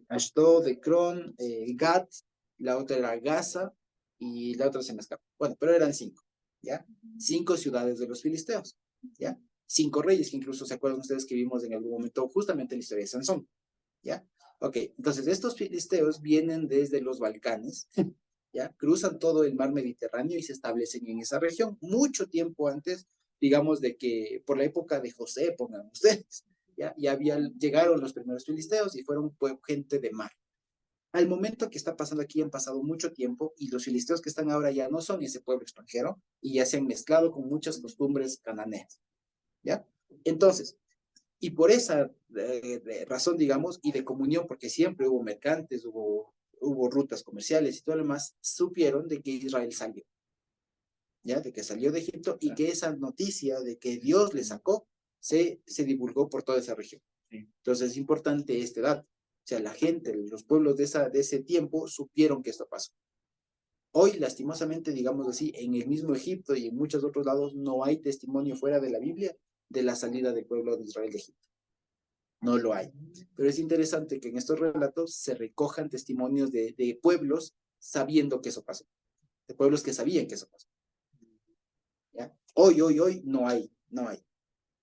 Ashdod, Ekron, Gat, la otra era Gaza, y la otra se me escapa. Bueno, pero eran 5, ¿ya? 5 ciudades de los filisteos, ¿ya? 5 reyes, que incluso se acuerdan ustedes que vimos en algún momento justamente la historia de Sansón, ¿ya? Ok, entonces estos filisteos vienen desde los Balcanes, ¿ya? Cruzan todo el mar Mediterráneo y se establecen en esa región, mucho tiempo antes, digamos, de que por la época de José, pongan ustedes, ¿ya? Llegaron los primeros filisteos y fueron gente de mar. Al momento que está pasando aquí han pasado mucho tiempo y los filisteos que están ahora ya no son ese pueblo extranjero y ya se han mezclado con muchas costumbres cananeas, ¿ya? Entonces, y por esa razón, digamos, y de comunión, porque siempre hubo mercantes, hubo rutas comerciales y todo lo demás, supieron de que Israel salió, ¿ya? De que salió de Egipto y que esa noticia de que Dios le sacó se divulgó por toda esa región. Entonces es importante este dato. O sea, la gente, los pueblos de ese tiempo supieron que esto pasó. Hoy, lastimosamente, digamos así, en el mismo Egipto y en muchos otros lados no hay testimonio fuera de la Biblia de la salida del pueblo de Israel de Egipto. No lo hay. Pero es interesante que en estos relatos se recojan testimonios de pueblos sabiendo que eso pasó. De pueblos que sabían que eso pasó. ¿Ya? Hoy no hay.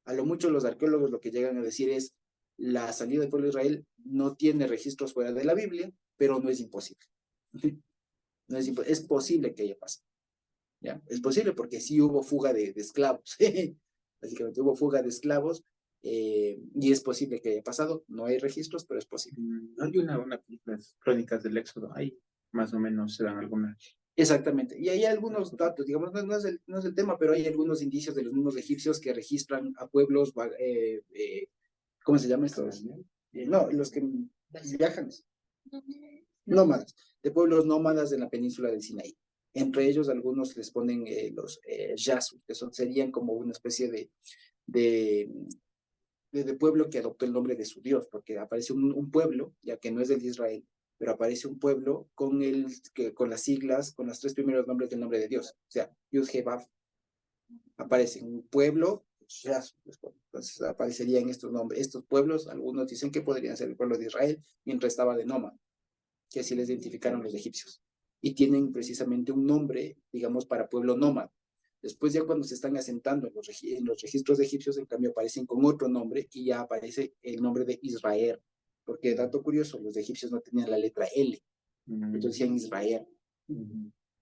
A lo mucho los arqueólogos lo que llegan a decir es la salida del pueblo de Israel no tiene registros fuera de la Biblia, pero no es imposible. No es posible que haya pasado. ¿Ya? Es posible porque sí hubo fuga de esclavos. Básicamente hubo fuga de esclavos y es posible que haya pasado. No hay registros, pero es posible. Hay una película, Crónicas del Éxodo, ahí más o menos se dan algunas. Exactamente. Y hay algunos datos, digamos, no es el tema, pero hay algunos indicios de los mismos egipcios que registran a pueblos, ¿cómo se llama esto? No, los que viajan, nómadas, de pueblos nómadas en la península del Sinaí. Entre ellos, algunos les ponen los Yasu, que serían como una especie de pueblo que adoptó el nombre de su Dios, porque aparece un pueblo, ya que no es del de Israel, pero aparece un pueblo con las siglas, con los 3 primeros nombres del nombre de Dios. O sea, Yud-He-Vav. Aparece un pueblo, entonces aparecerían estos nombres. Estos pueblos, algunos dicen que podrían ser el pueblo de Israel, mientras estaba de nómada, que así les identificaron los egipcios. Y tienen precisamente un nombre, digamos, para pueblo nómada. Después ya cuando se están asentando en los registros egipcios, en cambio aparecen con otro nombre y ya aparece el nombre de Israel. Porque, dato curioso, los egipcios no tenían la letra L. Entonces decían Israel.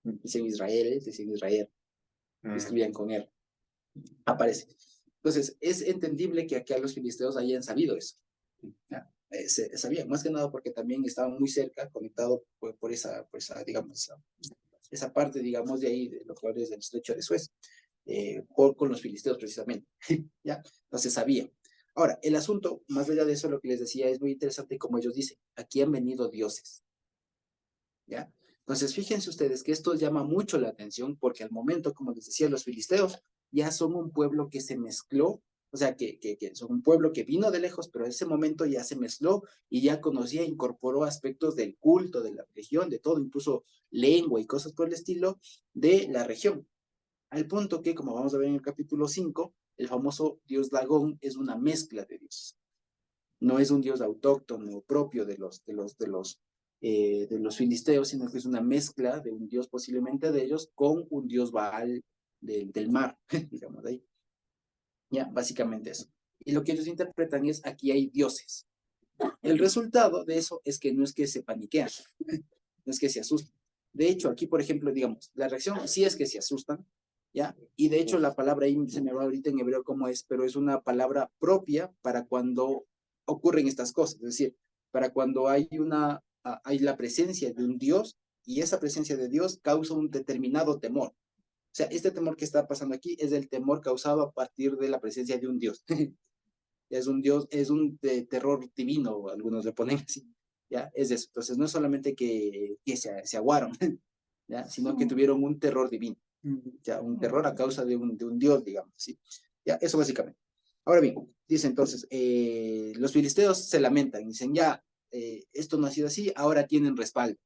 Decían Israel. Escribían con R. Aparece. Entonces, es entendible que acá los filisteos hayan sabido eso. ¿Ya? Sabían, más que nada porque también estaban muy cerca, conectados por esa, digamos, esa parte, digamos, de ahí, de los lugares del estrecho de Suez, con los filisteos precisamente. ¿Ya? Entonces sabían. Ahora, el asunto, más allá de eso, lo que les decía, es muy interesante como ellos dicen, aquí han venido dioses. ¿Ya? Entonces, fíjense ustedes que esto llama mucho la atención porque al momento, como les decía, los filisteos ya son un pueblo que se mezcló, o sea, que son un pueblo que vino de lejos, pero en ese momento ya se mezcló y ya conocía, incorporó aspectos del culto, de la religión, de todo, incluso lengua y cosas por el estilo de la región. Al punto que, como vamos a ver en el capítulo 5, el famoso dios Dagón es una mezcla de dioses. No es un dios autóctono propio de los filisteos, sino que es una mezcla de un dios posiblemente de ellos con un dios Baal del mar, digamos de ahí. Ya, básicamente eso. Y lo que ellos interpretan es, aquí hay dioses. El resultado de eso es que no es que se paniquean, no es que se asustan. De hecho, aquí, por ejemplo, digamos, la reacción sí es que se asustan, ¿ya? Y de hecho la palabra ahí se me va ahorita en hebreo cómo es, pero es una palabra propia para cuando ocurren estas cosas. Es decir, para cuando hay la presencia de un Dios y esa presencia de Dios causa un determinado temor. O sea, este temor que está pasando aquí es el temor causado a partir de la presencia de un Dios. Es un Dios, es un terror divino, algunos le ponen así. ¿Ya? Es eso. Entonces, no es solamente que se aguaron, ¿ya? Sino que tuvieron un terror divino. Ya, un terror a causa de un dios, digamos, ¿sí? Ya, eso básicamente. Ahora bien, dice entonces, los filisteos se lamentan, dicen, ya, esto no ha sido así, ahora tienen respaldo.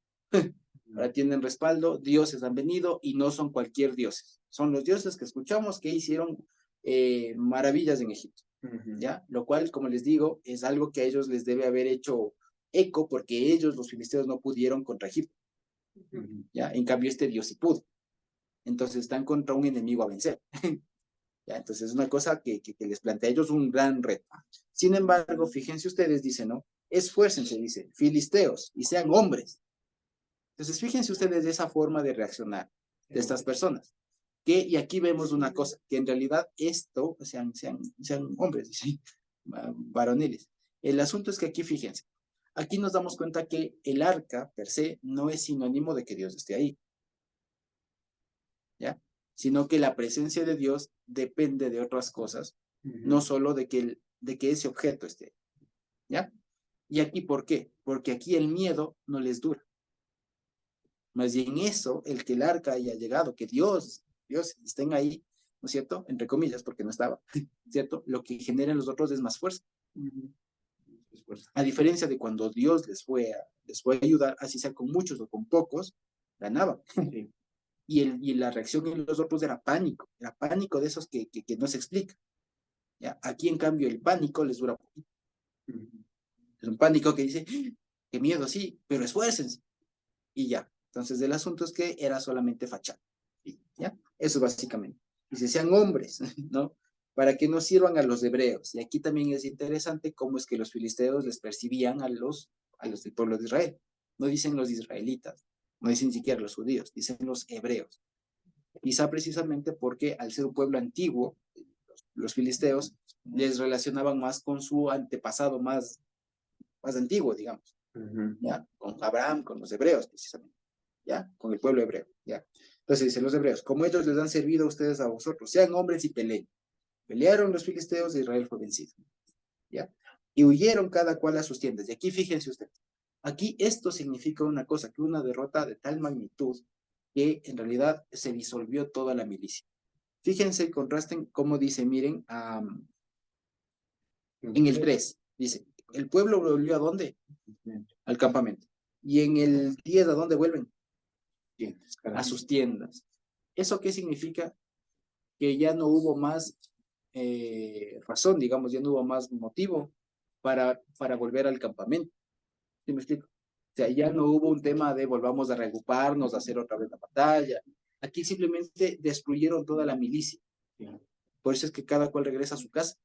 Ahora tienen respaldo, dioses han venido y no son cualquier dioses, son los dioses que escuchamos que hicieron maravillas en Egipto, ¿ya? Lo cual, como les digo, es algo que a ellos les debe haber hecho eco porque ellos, los filisteos, no pudieron contra Egipto, ¿ya? En cambio, este dios sí pudo. Entonces están contra un enemigo a vencer. ¿Ya? Entonces es una cosa que les plantea a ellos un gran reto. Sin embargo, fíjense ustedes, dice, ¿no? Esfuércense, dice, filisteos, y sean hombres. Entonces fíjense ustedes de esa forma de reaccionar de estas personas. Y aquí vemos una cosa, que en realidad esto, sean hombres, dice, varoniles. El asunto es que aquí, fíjense, aquí nos damos cuenta que el arca per se no es sinónimo de que Dios esté ahí. ¿Ya? Sino que la presencia de Dios depende de otras cosas, no solo de que ese objeto esté, ¿ya? ¿Y aquí por qué? Porque aquí el miedo no les dura. Más bien eso, el que el arca haya llegado, que Dios estén ahí, ¿no es cierto? Entre comillas, porque no estaba, ¿cierto? Lo que genera en los otros es más fuerza. A diferencia de cuando Dios les fue a ayudar, así sea con muchos o con pocos, ganaban. Sí. Y la reacción en los otros era pánico de esos que no se explica. ¿Ya? Aquí, en cambio, el pánico les dura poquito. Es un pánico que dice, qué miedo, sí, pero esfuércense. Y ya. Entonces, el asunto es que era solamente fachada. ¿Ya? Eso básicamente. Dice, sean hombres, ¿no? Para que no sirvan a los hebreos. Y aquí también es interesante cómo es que los filisteos les percibían a los del pueblo de Israel. No dicen los israelitas, no dicen ni siquiera los judíos, dicen los hebreos. Quizá precisamente porque al ser un pueblo antiguo, los filisteos les relacionaban más con su antepasado más antiguo, digamos, ¿ya? Con Abraham, con los hebreos, precisamente, ¿ya? Con el pueblo hebreo, ¿ya? Entonces dicen los hebreos, como ellos les han servido a ustedes a vosotros, sean hombres y peleen. Pelearon los filisteos e Israel fue vencido, ¿ya? Y huyeron cada cual a sus tiendas. Y aquí fíjense ustedes, aquí esto significa una cosa, que una derrota de tal magnitud que en realidad se disolvió toda la milicia. Fíjense, contrasten cómo dice, miren, en el 3, dice, el pueblo volvió ¿a dónde? Al campamento. Y en el 10, ¿a dónde vuelven? A sus tiendas. ¿Eso qué significa? Que ya no hubo más razón, digamos, ya no hubo más motivo para volver al campamento. ¿Sí me explico? O sea, ya no hubo un tema de volvamos a reagruparnos, a hacer otra vez la batalla. Aquí simplemente destruyeron toda la milicia. Por eso es que cada cual regresa a su casa.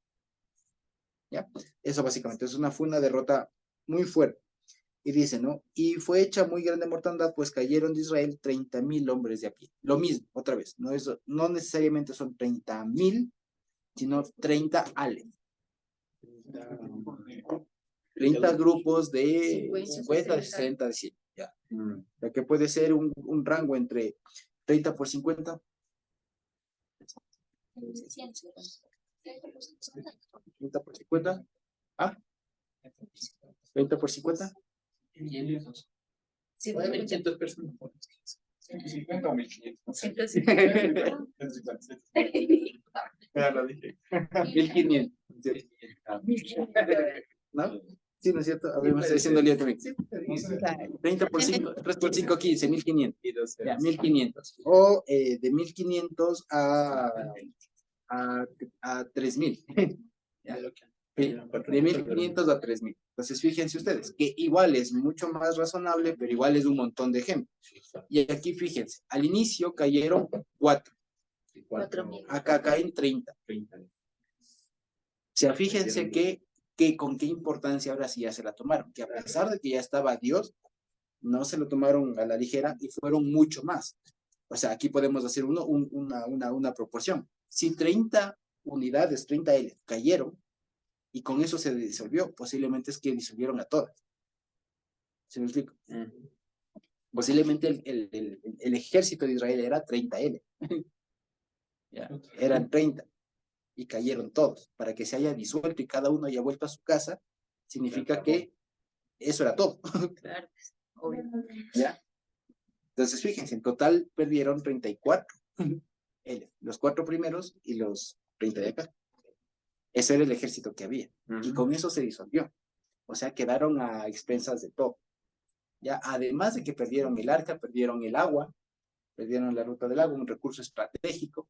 ¿Ya? Eso básicamente fue una derrota muy fuerte. Y dice, ¿no? Y fue hecha muy grande mortandad, pues cayeron de Israel 30,000 hombres de a pie. Lo mismo, otra vez, no necesariamente son 30,000, sino 30 ale. 30 grupos de 50, de 60, de 100. Ya. Ya que puede ser un rango entre 30 por 50. 30 por 50. ¿Ah? 30 por 50. 1.500 personas. 150 o 1.500. 150. Ya lo dije. 1.500. ¿No? Sí, ¿no es cierto? A ver, me estoy diciendo lío también. 30 por 5, 3 por 5, 15, 1.500. Ya, 1.500. O de 1.500 a 3.000. De 1.500 a 3.000. Entonces, fíjense ustedes, que igual es mucho más razonable, pero igual es un montón de gente. Y aquí, fíjense, al inicio cayeron 4. 4,000. Acá caen 30. O sea, fíjense que con qué importancia ahora sí ya se la tomaron. Que a pesar de que ya estaba Dios, no se lo tomaron a la ligera y fueron mucho más. O sea, aquí podemos hacer una proporción. Si 30 unidades, 30 L, cayeron, y con eso se disolvió, posiblemente es que disolvieron a todas. ¿Se me explico? Posiblemente el ejército de Israel era 30L. ¿Ya? Eran 30 y cayeron todos. Para que se haya disuelto y cada uno haya vuelto a su casa, significa que eso era todo. Claro, obvio. ¿Ya? Entonces, fíjense, en total perdieron 34. Los 4 primeros y los 30 de acá. Ese era el ejército que había. Y con eso se disolvió. O sea, quedaron a expensas de todo. Ya, además de que perdieron el arca, perdieron el agua, perdieron la ruta del agua, un recurso estratégico,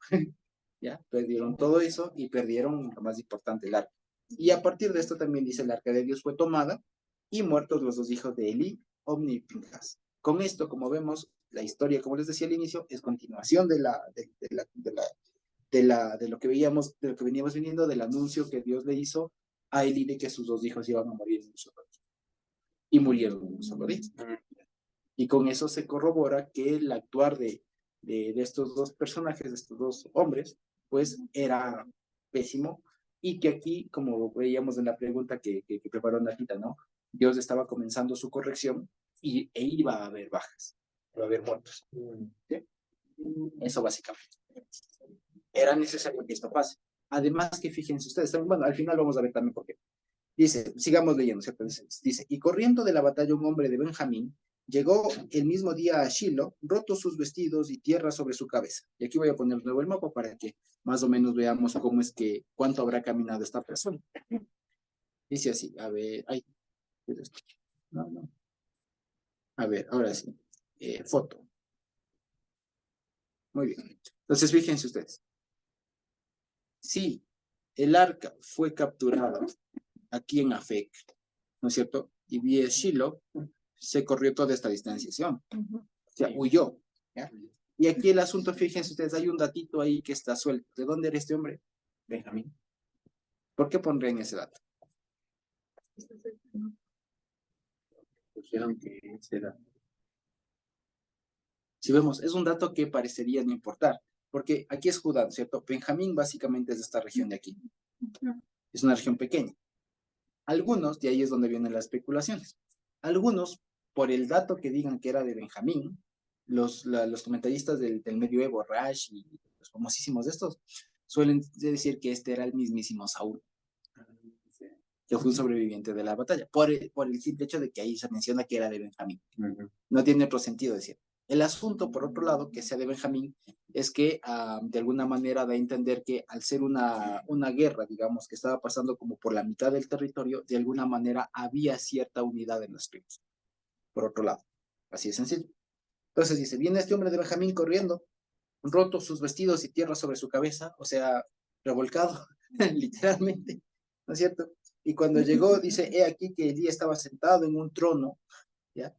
ya, perdieron todo eso y perdieron lo más importante, el arca. Y a partir de esto también dice el arca de Dios fue tomada y muertos los 2 hijos de Elí, Omni y Pinjas. Con esto, como vemos, la historia, como les decía al inicio, es continuación de lo que veíamos, de lo que veníamos viendo, del anuncio que Dios le hizo a Elí de que sus 2 hijos iban a morir en un solo día. Y murieron en un solo día. Y con eso se corrobora que el actuar de estos 2 personajes, de estos 2 hombres, pues era pésimo, y que aquí, como veíamos en la pregunta que preparó Natita, ¿no? Dios estaba comenzando su corrección e iba a haber bajas, iba a haber muertos. ¿Sí? Eso básicamente. Era necesario que esto pase. Además que fíjense ustedes, bueno, al final vamos a ver también por qué. Dice, sigamos leyendo, ¿cierto? Dice, y corriendo de la batalla un hombre de Benjamín, llegó el mismo día a Shiloh, roto sus vestidos y tierra sobre su cabeza. Y aquí voy a poner de nuevo el mapa para que más o menos veamos cómo es que, cuánto habrá caminado esta persona. Dice así, a ver, ay, no. A ver, ahora sí, foto. Muy bien. Entonces, fíjense ustedes. Sí, el arca fue capturada aquí en Afec, ¿no es cierto? Y vía Shiloh se corrió toda esta distanciación. O sea, huyó. ¿Ya? Y aquí el asunto, fíjense ustedes, hay un datito ahí que está suelto. ¿De dónde era este hombre? Benjamín. ¿Por qué pondré en ese dato? Pusieron que será. Si vemos, es un dato que parecería no importar, porque aquí es Judá, ¿cierto? Benjamín básicamente es de esta región de aquí. Es una región pequeña. Algunos, de ahí es donde vienen las especulaciones. Algunos, por el dato que digan que era de Benjamín, los comentaristas del medioevo, Rash y los famosísimos de estos, suelen decir que este era el mismísimo Saúl, que fue un sobreviviente de la batalla, por el simple hecho de que ahí se menciona que era de Benjamín. No tiene otro sentido decir. El asunto, por otro lado, que sea de Benjamín, es que de alguna manera da a entender que al ser una guerra, digamos, que estaba pasando como por la mitad del territorio, de alguna manera había cierta unidad en las tribus. Por otro lado, así de sencillo. Entonces dice, viene este hombre de Benjamín corriendo, roto sus vestidos y tierra sobre su cabeza, o sea, revolcado, literalmente, ¿no es cierto? Y cuando llegó, dice, he aquí que Elí estaba sentado en un trono, ¿ya?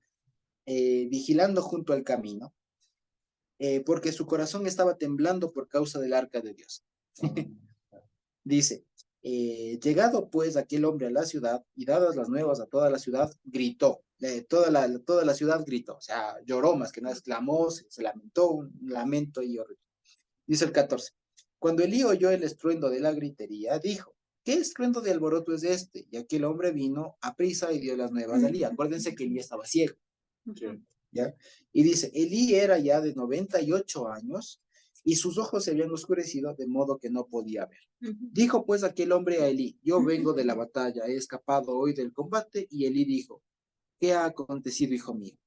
Vigilando junto al camino, porque su corazón estaba temblando por causa del arca de Dios. Dice, llegado pues aquel hombre a la ciudad y dadas las nuevas a toda la ciudad, gritó, toda la ciudad gritó, o sea, lloró más que nada, exclamó, se lamentó, un lamento y horrible. Dice el 14, cuando Elí oyó el estruendo de la gritería, dijo, ¿qué estruendo de alboroto es este? Y aquel hombre vino a prisa y dio las nuevas a Elí. Acuérdense que Elí estaba ciego. ¿Ya? Y dice, Elí era ya de 98 años y sus ojos se habían oscurecido de modo que no podía ver. Dijo pues aquel hombre a Elí, yo vengo de la batalla, he escapado hoy del combate, y Elí dijo, ¿qué ha acontecido, hijo mío?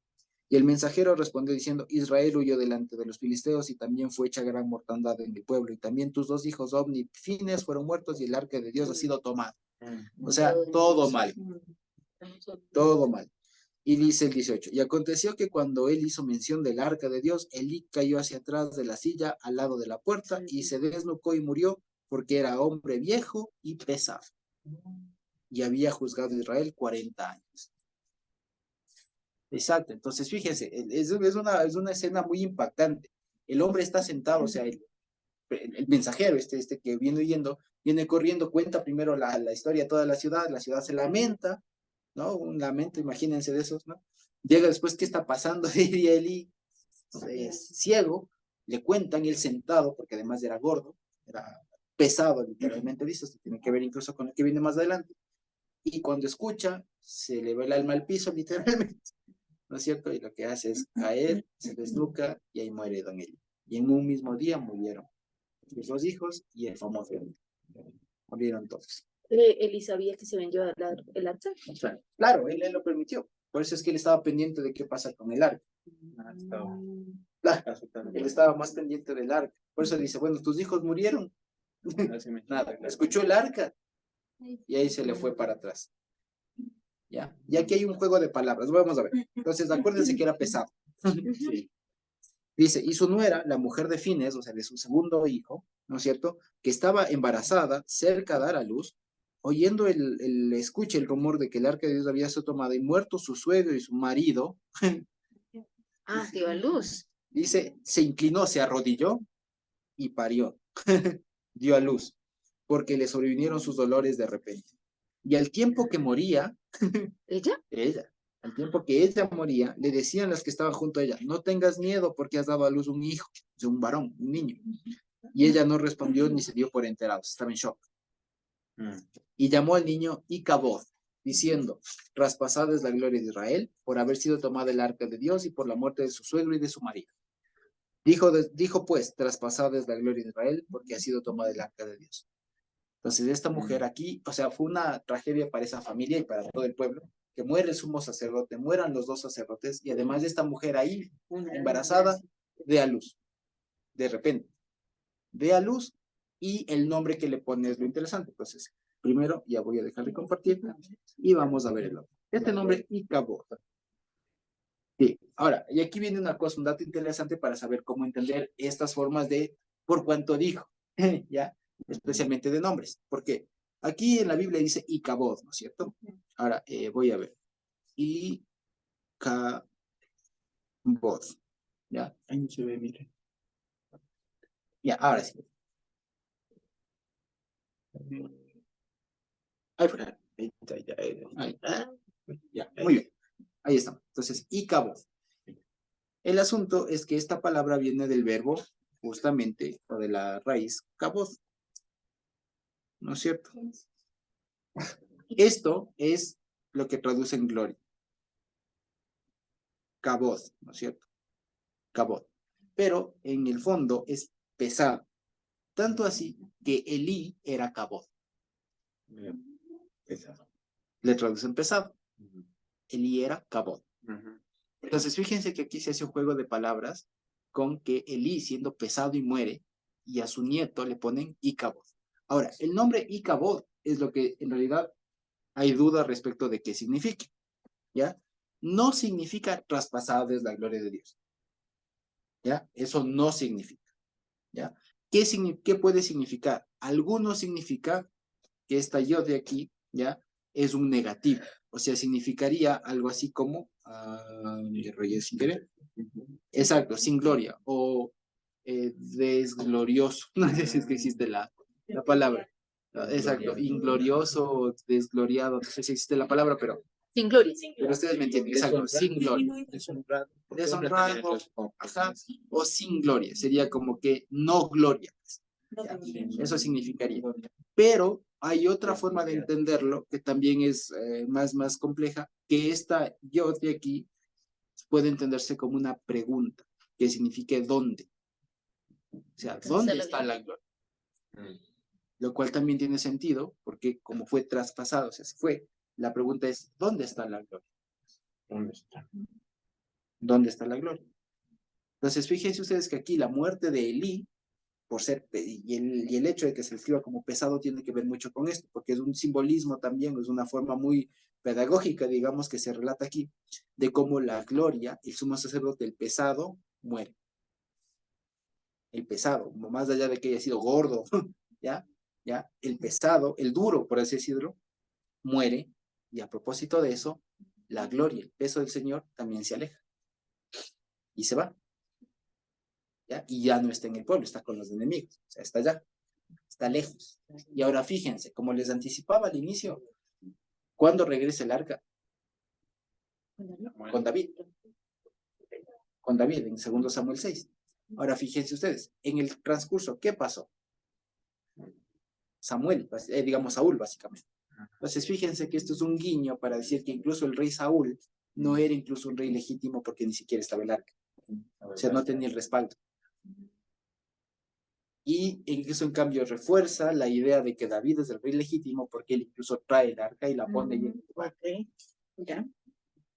Y el mensajero respondió diciendo, Israel huyó delante de los filisteos y también fue hecha gran mortandad en el pueblo, y también tus 2 hijos Ofni y Fines fueron muertos y el arca de Dios ha sido tomado. O sea, todo mal. Todo mal. Y dice el 18, y aconteció que cuando él hizo mención del arca de Dios, Elí cayó hacia atrás de la silla al lado de la puerta y se desnucó y murió porque era hombre viejo y pesado. Y había juzgado a Israel 40 años. Exacto, entonces fíjense, es una escena muy impactante. El hombre está sentado, o sea, el mensajero, este que viene huyendo, viene corriendo, cuenta primero la historia de toda la ciudad se lamenta, ¿no? Un lamento, imagínense de esos, ¿no? Llega después, ¿qué está pasando? Y Elí, ciego, le cuentan, él sentado, porque además era gordo, era pesado, literalmente, dice, esto tiene que ver incluso con el que viene más adelante, y cuando escucha, se le va el alma al piso, literalmente, ¿no es cierto? Y lo que hace es caer, se desnuca, y ahí muere Don Elí. Y en un mismo día murieron sus 2 hijos y el famoso Elí. Murieron todos. Eli sabía que se habían llevado el arca. Claro, él lo permitió. Por eso es que él estaba pendiente de qué pasa con el arca. Absolutamente. Él estaba más pendiente del arca. Por eso dice, bueno, tus hijos murieron. Nada, escuchó el arca y ahí se le fue para atrás. ¿Ya? Y aquí hay un juego de palabras, vamos a ver. Entonces, acuérdense que era pesado. Sí. Dice, y su nuera, la mujer de Fines, o sea, de su segundo hijo, ¿no es cierto? Que estaba embarazada, cerca de dar a luz, oyendo escuche el rumor de que el arca de Dios había sido tomada y muerto su suegro y su marido, Ah, dio a luz. dice, se inclinó, se arrodilló y parió, dio a luz, porque le sobrevinieron sus dolores de repente. Y al tiempo que moría, ¿Ella? ella, al tiempo que ella moría, le decían las que estaban junto a ella, no tengas miedo porque has dado a luz un hijo, o sea, un varón, un niño. Y ella no respondió ni se dio por enterados, estaba en shock. Y llamó al niño Icabod, diciendo, traspasada es la gloria de Israel por haber sido tomada el arca de Dios y por la muerte de su suegro y de su marido. Dijo pues, traspasada es la gloria de Israel porque ha sido tomada el arca de Dios. Entonces, esta mujer aquí, o sea, fue una tragedia para esa familia y para todo el pueblo, que muere el sumo sacerdote, mueran los dos sacerdotes, y además de esta mujer ahí, embarazada, de a luz, de repente, de a luz, y el nombre que le pone es lo interesante. Entonces, primero ya voy a dejar de compartir, y vamos a ver el otro. Este nombre, Icabod. Sí, ahora, y aquí viene una cosa, un dato interesante para saber cómo entender estas formas de por cuanto dijo, ¿ya? Especialmente de nombres, porque aquí en la Biblia dice Icabod, ¿no es cierto? Ahora, voy a ver. Icabod, ¿ya? Ahí no se ve, mire. Ya, ahora sí. Ahí fue. Ahí está, ya, Ahí. Ya, muy bien. Ahí está. Entonces, Icabod. El asunto es que esta palabra viene del verbo, justamente, o de la raíz, kabod, ¿no es cierto? Esto es lo que traduce en gloria. Kabod, ¿no es cierto? Kabod. Pero en el fondo es pesado. Tanto así que Elí era kabod. Pesado. Le traducen pesado. Elí era kabod. Entonces, fíjense que aquí se hace un juego de palabras con que Elí, siendo pesado y muere, y a su nieto le ponen Icabod. Ahora, el nombre Icabod es lo que en realidad hay duda respecto de qué significa, ¿ya? No significa traspasado es la gloria de Dios, ¿ya? Eso no significa, ¿ya? ¿Qué puede significar? Algunos significa que esta yo de aquí, ¿ya? Es un negativo, o sea, significaría algo así como, me rayé sin querer, exacto, sin gloria, o desglorioso, no sé si es que existe la palabra, exacto, inglorioso, desgloriado, no sé si existe la palabra, pero Sin gloria. ustedes me entienden, exacto, sin gloria, Deshonrado. deshonrado, ajá, o sin gloria, sería como que no gloria, ya, eso significaría. Pero hay otra forma de entenderlo que también es más compleja, que esta yo de aquí puede entenderse como una pregunta, que signifique dónde. O sea, ¿dónde está la gloria? Lo cual también tiene sentido, porque como fue traspasado, o sea, se fue. La pregunta es, ¿dónde está la gloria? ¿Dónde está? ¿Dónde está la gloria? Entonces, fíjense ustedes que aquí la muerte de Elí, por ser, y el hecho de que se le escriba como pesado tiene que ver mucho con esto, porque es un simbolismo también, es una forma muy pedagógica, digamos, que se relata aquí, de cómo la gloria, el sumo sacerdote, el pesado, muere. El pesado, más allá de que haya sido gordo, ¿ya? El pesado, el duro, por así decirlo, muere, y a propósito de eso, la gloria, el peso del Señor también se aleja, y se va, ¿ya? Y ya no está en el pueblo, está con los enemigos, o sea, está allá, está lejos. Y ahora fíjense, como les anticipaba al inicio, ¿cuándo regresa el arca? Con David. Con David, en 2 Samuel 6. Ahora fíjense ustedes, en el transcurso, ¿qué pasó? Samuel, digamos Saúl, básicamente. Entonces, fíjense que esto es un guiño para decir que incluso el rey Saúl no era incluso un rey legítimo porque ni siquiera estaba el arca. O sea, no tenía el respaldo. Y eso, en cambio, refuerza la idea de que David es el rey legítimo porque él incluso trae el arca y la pone. Ok, ya.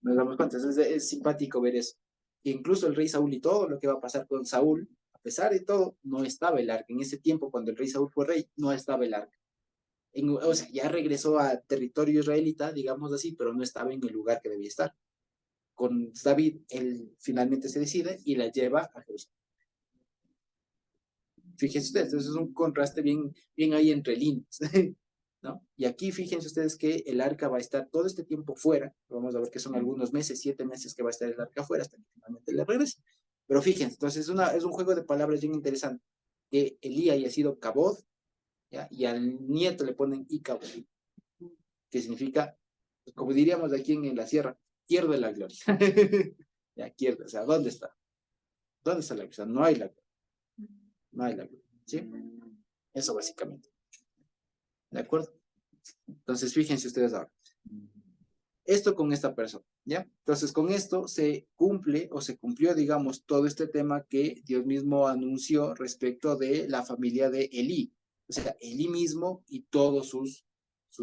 Nos damos cuenta, es simpático ver eso. que incluso el rey Saúl y todo lo que va a pasar con Saúl, a pesar de todo, no estaba el arca. En ese tiempo, cuando el rey Saúl fue rey, no estaba el arca. O sea, ya regresó a territorio israelita, digamos así, pero no estaba en el lugar que debía estar. Con David, él finalmente se decide y la lleva a Jerusalén. Fíjense ustedes, entonces es un contraste bien, bien ahí entre líneas, ¿no? Y aquí fíjense ustedes que el arca va a estar todo este tiempo fuera, vamos a ver que son algunos meses, 7 meses que va a estar el arca fuera hasta que finalmente le regrese. Pero fíjense, entonces es un juego de palabras bien interesante, que Elí haya sido Cabod, ¿ya? Y al nieto le ponen Icabod, que significa, pues, como diríamos aquí en la sierra, pierde la gloria. Ya, pierde, o sea, ¿dónde está? ¿Dónde está la gloria? O sea, no hay la gloria. No hay la gloria, ¿sí? Eso básicamente. ¿De acuerdo? Entonces, fíjense ustedes ahora. Esto con esta persona, ¿ya? Entonces, con esto se cumple o se cumplió, digamos, todo este tema que Dios mismo anunció respecto de la familia de Elí. O sea, Elí mismo y todos sus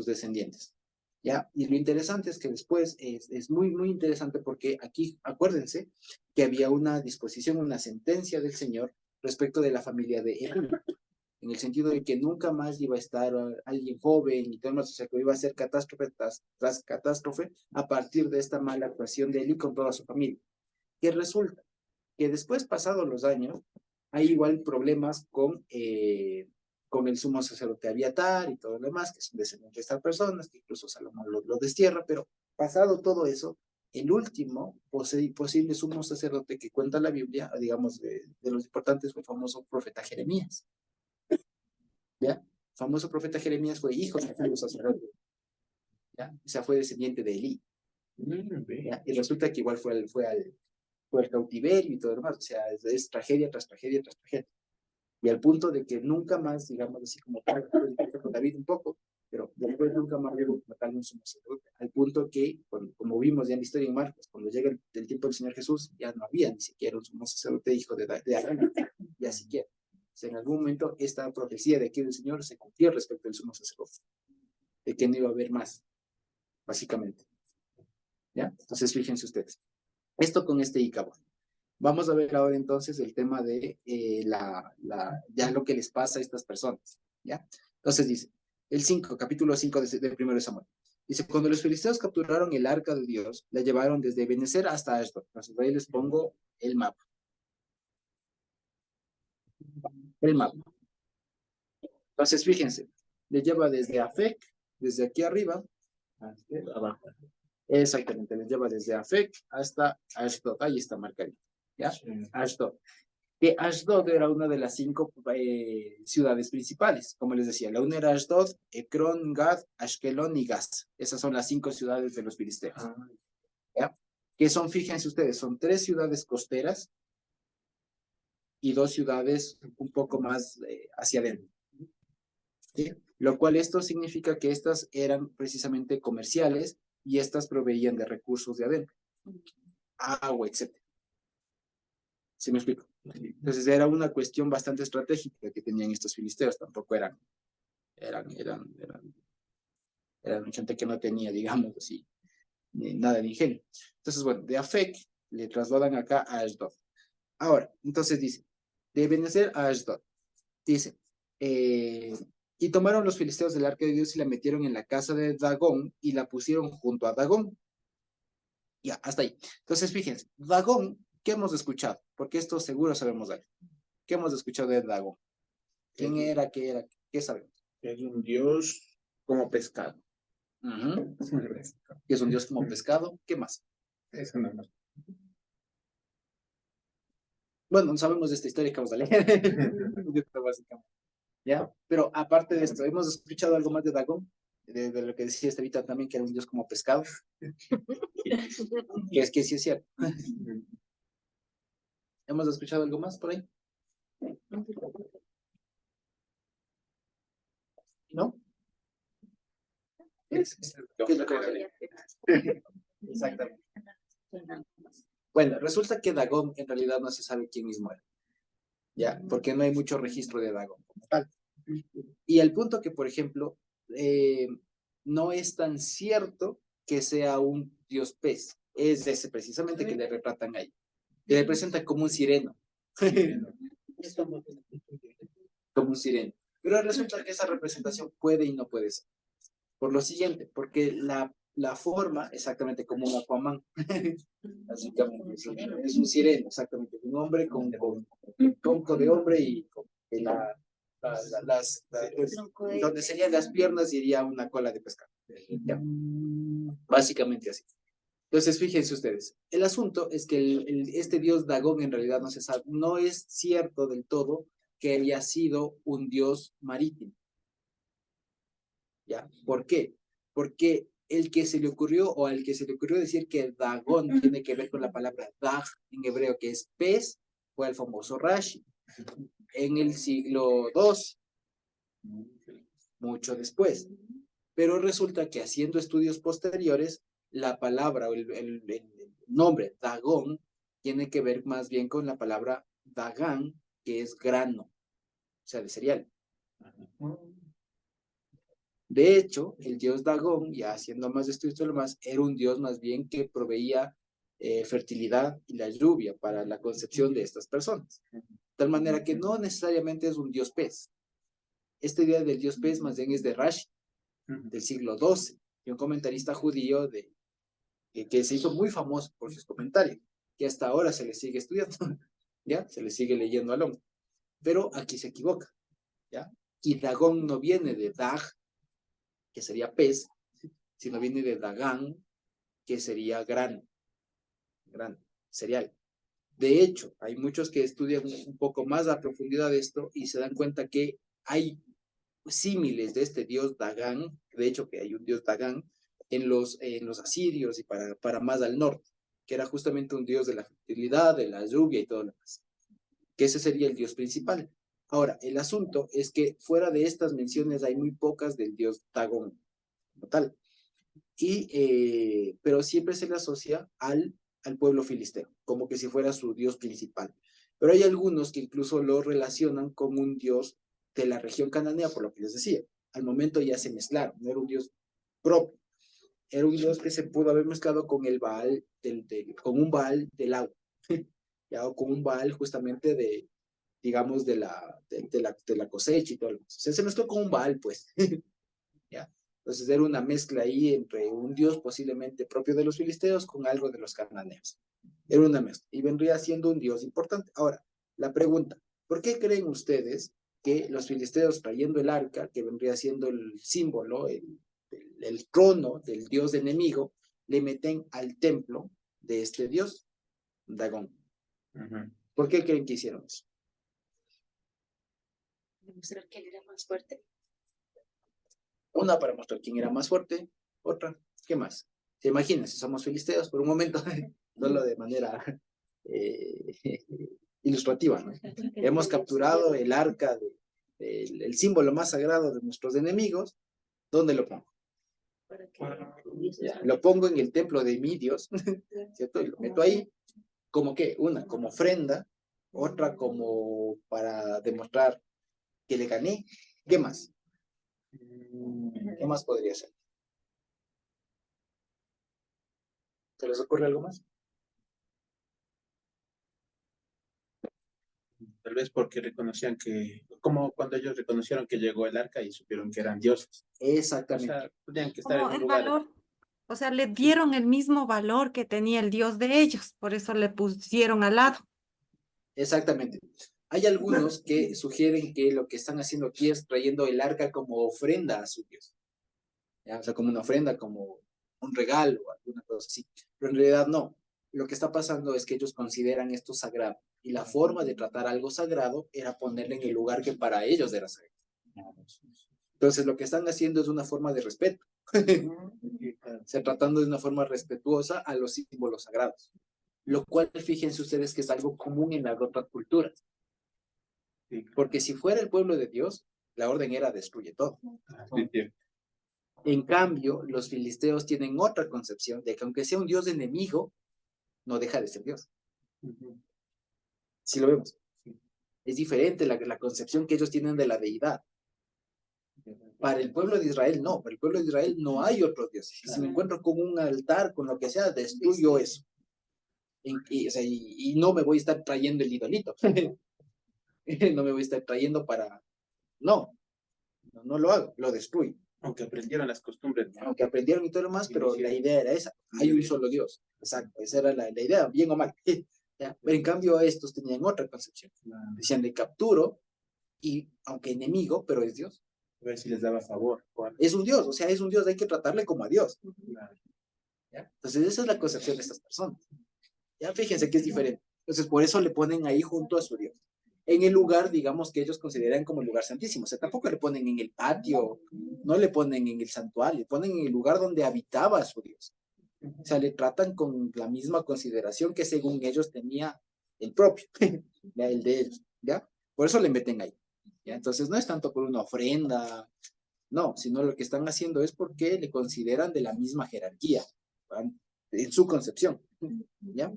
descendientes, ¿ya? Y lo interesante es que después es muy, muy interesante porque aquí, acuérdense que había una disposición, una sentencia del Señor respecto de la familia de Elí, en el sentido de que nunca más iba a estar alguien joven y todo más, o sea, que iba a ser catástrofe tras catástrofe a partir de esta mala actuación de Eli con toda su familia. ¿Qué resulta? Que después, pasados los años, hay igual problemas con el sumo sacerdote Abiatar y todo lo demás, que son descendientes de estas personas, que incluso Salomón lo destierra, pero pasado todo eso, el último posible sumo sacerdote que cuenta la Biblia, digamos, de los importantes, fue el famoso profeta Jeremías. ¿Ya? El famoso profeta Jeremías fue hijo de un sacerdote, ¿ya? O sea, fue descendiente de Elí, ¿ya? Y resulta que igual fue al cautiverio y todo lo demás, o sea, es tragedia tras tragedia tras tragedia. Y al punto de que nunca más, digamos así como tal, con David un poco, pero después nunca más llegó como tal un sumo sacerdote, al punto que, como vimos ya en la historia en Marcos, cuando llega el tiempo del Señor Jesús, ya no había ni siquiera un sumo sacerdote hijo de Aarón, ya siquiera. O sea, en algún momento esta profecía de aquí del Señor se cumplió respecto al sumo sacerdote, de que no iba a haber más, básicamente. ¿Ya? Entonces, fíjense ustedes. Esto con este Icabod. Vamos a ver ahora entonces el tema de ya lo que les pasa a estas personas, ¿ya? Entonces dice, el 5, capítulo 5 de 1 de Samuel. Dice, cuando los filisteos capturaron el arca de Dios, la llevaron desde Ebenezer hasta Ashdod. Entonces ahí les pongo el mapa. El mapa. Entonces, fíjense, le lleva desde Afec, desde aquí arriba, hasta abajo. Exactamente, les lleva desde Afec hasta Ashdod. Ahí está marcadito, ¿ya? Ashdod. Que Ashdod era una de las 5 ciudades principales. Como les decía, la una era Ashdod, Ekron, Gad, Ashkelon y Gaz. Esas son las 5 ciudades de los filisteos. ¿Ya? Que son, fíjense ustedes, son 3 ciudades costeras y 2 ciudades un poco más hacia adentro. ¿Sí? Lo cual esto significa que estas eran precisamente comerciales y estas proveían de recursos de adentro, agua, etc. ¿Sí me explico? Entonces era una cuestión bastante estratégica que tenían estos filisteos, tampoco eran gente que no tenía, digamos así, nada de ingenio. Entonces, bueno, de Afec le trasladan acá a Ashdod. Ahora, entonces dice, de Ebenezer a Ashdod, dice, y tomaron los filisteos del arca de Dios y la metieron en la casa de Dagón y la pusieron junto a Dagón. Ya, hasta ahí. Entonces, fíjense, Dagón, ¿qué hemos escuchado? Porque esto seguro sabemos de él. ¿Qué hemos escuchado de Dagón? ¿Quién era? ¿Qué era? ¿Qué sabemos? Es un dios como pescado. Que es un dios como pescado. ¿Qué más? Eso no, no. Bueno, no sabemos de esta historia que vamos a leer. Básicamente. ¿Ya? Pero aparte de esto, ¿hemos escuchado algo más de Dagón? De lo que decía Estevita también, que era un dios como pescado. Que sí es cierto. ¿Hemos escuchado algo más por ahí? ¿No? ¿Qué es lo que exactamente. Bueno, resulta que Dagón en realidad no se sabe quién mismo era, ¿ya? Porque no hay mucho registro de Dagón como tal. Y el punto que, por ejemplo, no es tan cierto que sea un dios pez, es ese precisamente que le retratan ahí, que representa como un sireno. Como un sireno. Pero resulta que esa representación puede y no puede ser. Por lo siguiente, porque la forma, exactamente como un Aquaman, básicamente, es un sireno, exactamente, un hombre con tronco de hombre y con pues, donde serían las piernas iría una cola de pescado. ¿Ya? Básicamente así. Entonces, fíjense ustedes, el asunto es que este dios Dagón en realidad no se sabe, no es cierto del todo que haya sido un dios marítimo. ¿Ya? ¿Por qué? Porque el que se le ocurrió o al que se le ocurrió decir que Dagón tiene que ver con la palabra Dag en hebreo, que es pez, fue el famoso Rashi. En el siglo II, mucho después. Pero resulta que haciendo estudios posteriores, la palabra o el nombre Dagón tiene que ver más bien con la palabra Dagan, que es grano, o sea, de cereal. De hecho, el dios Dagón, ya haciendo más estudios y lo más, era un dios más bien que proveía fertilidad y la lluvia para la concepción de estas personas. De tal manera que no necesariamente es un dios pez. Esta idea del dios pez más bien es de Rashi, del siglo XII, y un comentarista judío que se hizo muy famoso por sus comentarios, que hasta ahora se le sigue estudiando, ¿ya? Se le sigue leyendo al hombre. Pero aquí se equivoca, ¿ya? Y Dagón no viene de Dag, que sería pez, sino viene de Dagan, que sería grano, cereal. De hecho, hay muchos que estudian un poco más a profundidad de esto y se dan cuenta que hay símiles de este dios Dagan, de hecho que hay un dios Dagan en los asirios y para más al norte, que era justamente un dios de la fertilidad, de la lluvia y todo lo demás, que ese sería el dios principal. Ahora, el asunto es que fuera de estas menciones hay muy pocas del dios Dagón, como tal. Pero siempre se le asocia al pueblo filisteo, como que si fuera su dios principal. Pero hay algunos que incluso lo relacionan con un dios de la región cananea, por lo que les decía. Al momento ya se mezclaron, no era un dios propio, era un dios que se pudo haber mezclado con el Baal, con un Baal del agua, ya, o con un Baal justamente digamos, de la cosecha y todo lo demás. O sea, se mezcló con un Baal, pues. ¿Ya? Entonces era una mezcla ahí entre un dios posiblemente propio de los filisteos con algo de los cananeos. Era una mezcla y vendría siendo un dios importante. Ahora, la pregunta, ¿por qué creen ustedes que los filisteos trayendo el arca, que vendría siendo el símbolo, el trono del dios enemigo, le meten al templo de este dios, Dagón? ¿Por qué creen que hicieron eso? Demostrar que él era más fuerte. Una para mostrar quién era más fuerte, otra, ¿qué más? ¿Se imaginan si somos filisteos por un momento? Solo de manera ilustrativa, ¿no? Hemos capturado el arca, el símbolo más sagrado de nuestros enemigos. ¿Dónde lo pongo? Lo pongo en el templo de mi Dios, ¿cierto? Y lo meto ahí, ¿como qué? Una, como ofrenda, otra como para demostrar que le gané. ¿Qué más? ¿Qué más podría ser? ¿Se les ocurre algo más? Tal vez porque reconocían como cuando ellos reconocieron que llegó el arca y supieron que eran dioses. O Exactamente. sea, tenían que estar en Como un el lugar. valor, o sea, le dieron el mismo valor que tenía el Dios de ellos, por eso le pusieron al lado. Exactamente. Hay algunos que sugieren que lo que están haciendo aquí es trayendo el arca como ofrenda a su Dios. ¿Ya? O sea, como una ofrenda, como un regalo o alguna cosa así. Pero en realidad no. Lo que está pasando es que ellos consideran esto sagrado. Y la forma de tratar algo sagrado era ponerle en el lugar que para ellos era sagrado. Entonces, lo que están haciendo es una forma de respeto. O sea, tratando de una forma respetuosa a los símbolos sagrados. Lo cual, fíjense ustedes que es algo común en las otras culturas. Porque si fuera el pueblo de Dios, la orden era destruye todo. En cambio, los filisteos tienen otra concepción de que aunque sea un Dios enemigo, no deja de ser Dios. Si lo vemos. Es diferente la concepción que ellos tienen de la deidad. Para el pueblo de Israel, no. Para el pueblo de Israel no hay otros dioses. Si me encuentro con un altar, con lo que sea, destruyo eso. O sea, y no me voy a estar trayendo el idolito. No me voy a estar trayendo para... No lo hago, lo destruyo. Aunque aprendieron las costumbres, ¿no? Aunque aprendieron y todo lo más, pero la idea era esa. Hay un solo Dios. Exacto, esa era la idea, bien o mal. ¿Ya? Pero en cambio estos tenían otra concepción. Decían, le capturo y aunque enemigo, pero es Dios. A ver si les daba favor. Es un Dios, o sea, es un Dios, hay que tratarle como a Dios. Claro. ¿Ya? Entonces esa es la concepción de estas personas. Ya fíjense que es diferente. Entonces por eso le ponen ahí junto a su Dios. En el lugar, digamos, que ellos consideran como el lugar santísimo. O sea, tampoco le ponen en el patio, no le ponen en el santuario, le ponen en el lugar donde habitaba su Dios. O sea, le tratan con la misma consideración que según ellos tenía el propio, ¿ya? El de ellos, ¿ya? Por eso le meten ahí, ¿ya? Entonces no es tanto por una ofrenda, no, sino lo que están haciendo es porque le consideran de la misma jerarquía, ¿va? En su concepción, ¿ya?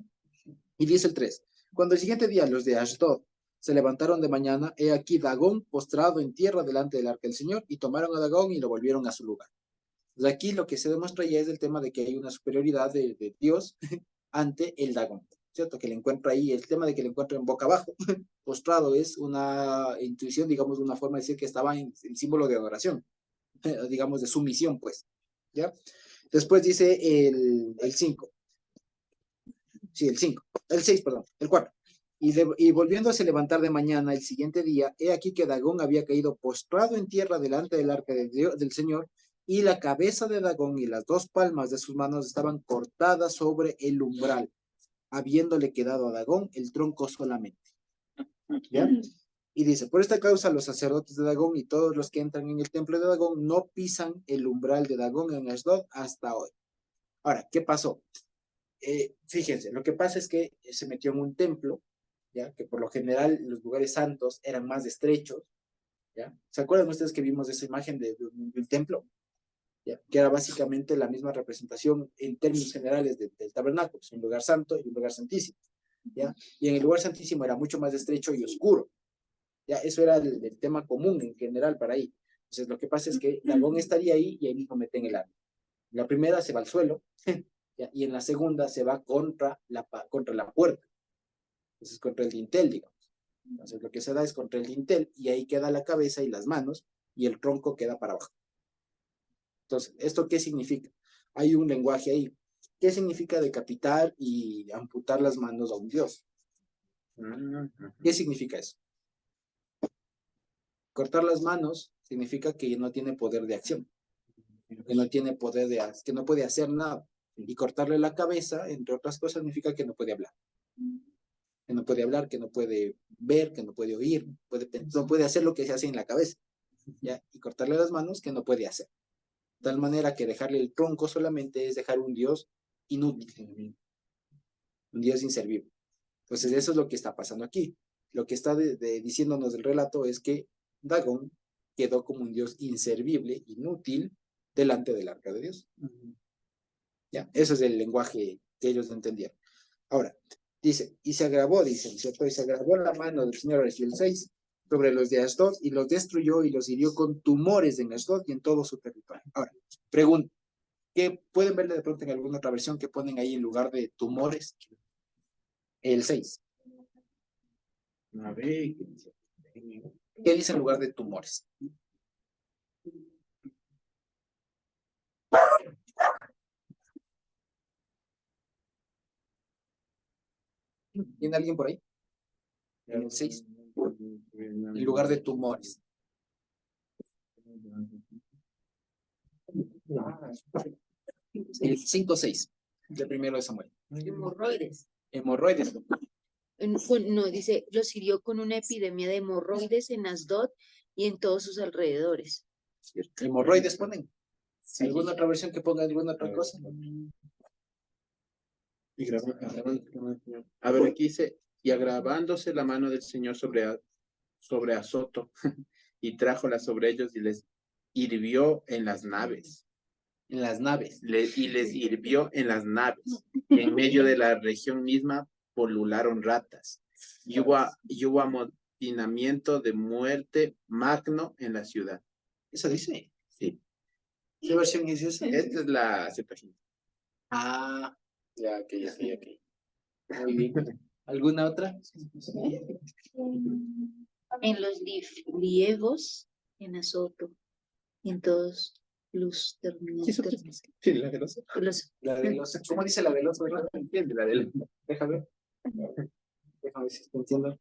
Y dice el 3, cuando el siguiente día los de Ashdod se levantaron de mañana, he aquí Dagón postrado en tierra delante del arca del Señor, y tomaron a Dagón y lo volvieron a su lugar. Entonces aquí lo que se demuestra ya es el tema de que hay una superioridad de Dios ante el Dagón, ¿cierto? Que le encuentra ahí, el tema de que le encuentra en boca abajo, postrado, es una intuición, digamos, una forma de decir que estaba en el símbolo de adoración, digamos, de sumisión, pues, ¿ya? Después dice el 5. Sí, el 5, el 6, perdón, el 4. Y volviéndose a levantar de mañana el siguiente día, he aquí que Dagón había caído postrado en tierra delante del arca del Señor, y la cabeza de Dagón y las dos palmas de sus manos estaban cortadas sobre el umbral, habiéndole quedado a Dagón el tronco solamente. ¿Ya? Y dice, por esta causa los sacerdotes de Dagón y todos los que entran en el templo de Dagón no pisan el umbral de Dagón en Ashdod hasta hoy. Ahora, ¿qué pasó? Fíjense, lo que pasa es que se metió en un templo, ¿ya? Que por lo general los lugares santos eran más estrechos, ¿ya? ¿Se acuerdan ustedes que vimos esa imagen del templo? ¿Ya? Que era básicamente la misma representación en términos generales del tabernáculo, un lugar santo y un lugar santísimo, ¿ya? Y en el lugar santísimo era mucho más estrecho y oscuro, ¿ya? Eso era el tema común en general para ahí. Entonces lo que pasa es que Dagón estaría ahí y ahí mismo meten el arma. La primera se va al suelo, ¿ya? Y en la segunda se va contra la puerta. Entonces contra el dintel, digamos. Entonces lo que se da es contra el dintel y ahí queda la cabeza y las manos y el tronco queda para abajo. Entonces, ¿esto qué significa? Hay un lenguaje ahí. ¿Qué significa decapitar y amputar las manos a un dios? ¿Qué significa eso? Cortar las manos significa que no tiene poder de acción, que no tiene poder que no puede hacer nada. Y cortarle la cabeza, entre otras cosas, significa que no puede hablar. Que no puede hablar, que no puede ver, que no puede oír, no puede hacer lo que se hace en la cabeza, ¿ya? Y cortarle las manos, que no puede hacer. De tal manera que dejarle el tronco solamente es dejar un Dios inútil, un Dios inservible. Entonces eso es lo que está pasando aquí. Lo que está diciéndonos el relato es que Dagón quedó como un Dios inservible, inútil, delante del arca de Dios. ¿Ya? Ese es el lenguaje que ellos entendieron. Ahora, dice, y se agravó, dicen, ¿cierto? Y se agravó la mano del Señor, el 6, sobre los de Ashdod, y los destruyó y los hirió con tumores en Ashdod y en todo su territorio. Ahora, pregunta, ¿qué pueden verle de pronto en alguna otra versión que ponen ahí en lugar de tumores? El 6. A ver, ¿Qué dice en lugar de tumores? ¿Tiene alguien por ahí? En el 6. En lugar de tumores. El 5-6. El primero de Samuel. Hemorroides. Hemorroides. No, dice, los hirió con una epidemia de hemorroides en Asdod y en todos sus alrededores. Hemorroides ponen. sí. ¿Alguna otra versión que ponga alguna otra cosa? A ver, aquí dice, y agravándose la mano del Señor sobre Azoto, y trájola sobre ellos y les hirvió en las naves. En las naves. Y les hirvió en las naves. En medio de la región misma polularon ratas. Y hubo amotinamiento de muerte magno en la ciudad. ¿Eso dice? Sí. ¿Qué versión es esa? Esta es la Septuaginta. Ah, ya, ok. Muy bien. ¿Alguna otra? En los griegos, en Azoto, y en todos los terminantes. Sí, la de los... La de los, ¿cómo dice la de los? No entiende la del. Déjame ver. Déjame ver si te entiendo.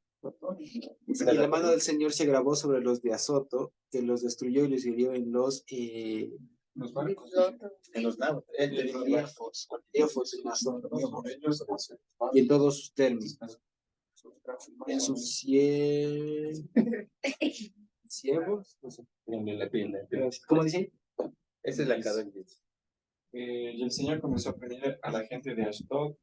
Dice, y la mano del Señor se agravó sobre los de Azoto, que los destruyó y los hirió en los barcos. En los navos. Éfos, en Azoto, y en todos sus términos. En sus siervos, no sé. ¿Cómo dice? Esa es la cadena. Y el Señor comenzó a pedir a la gente de Ashdod.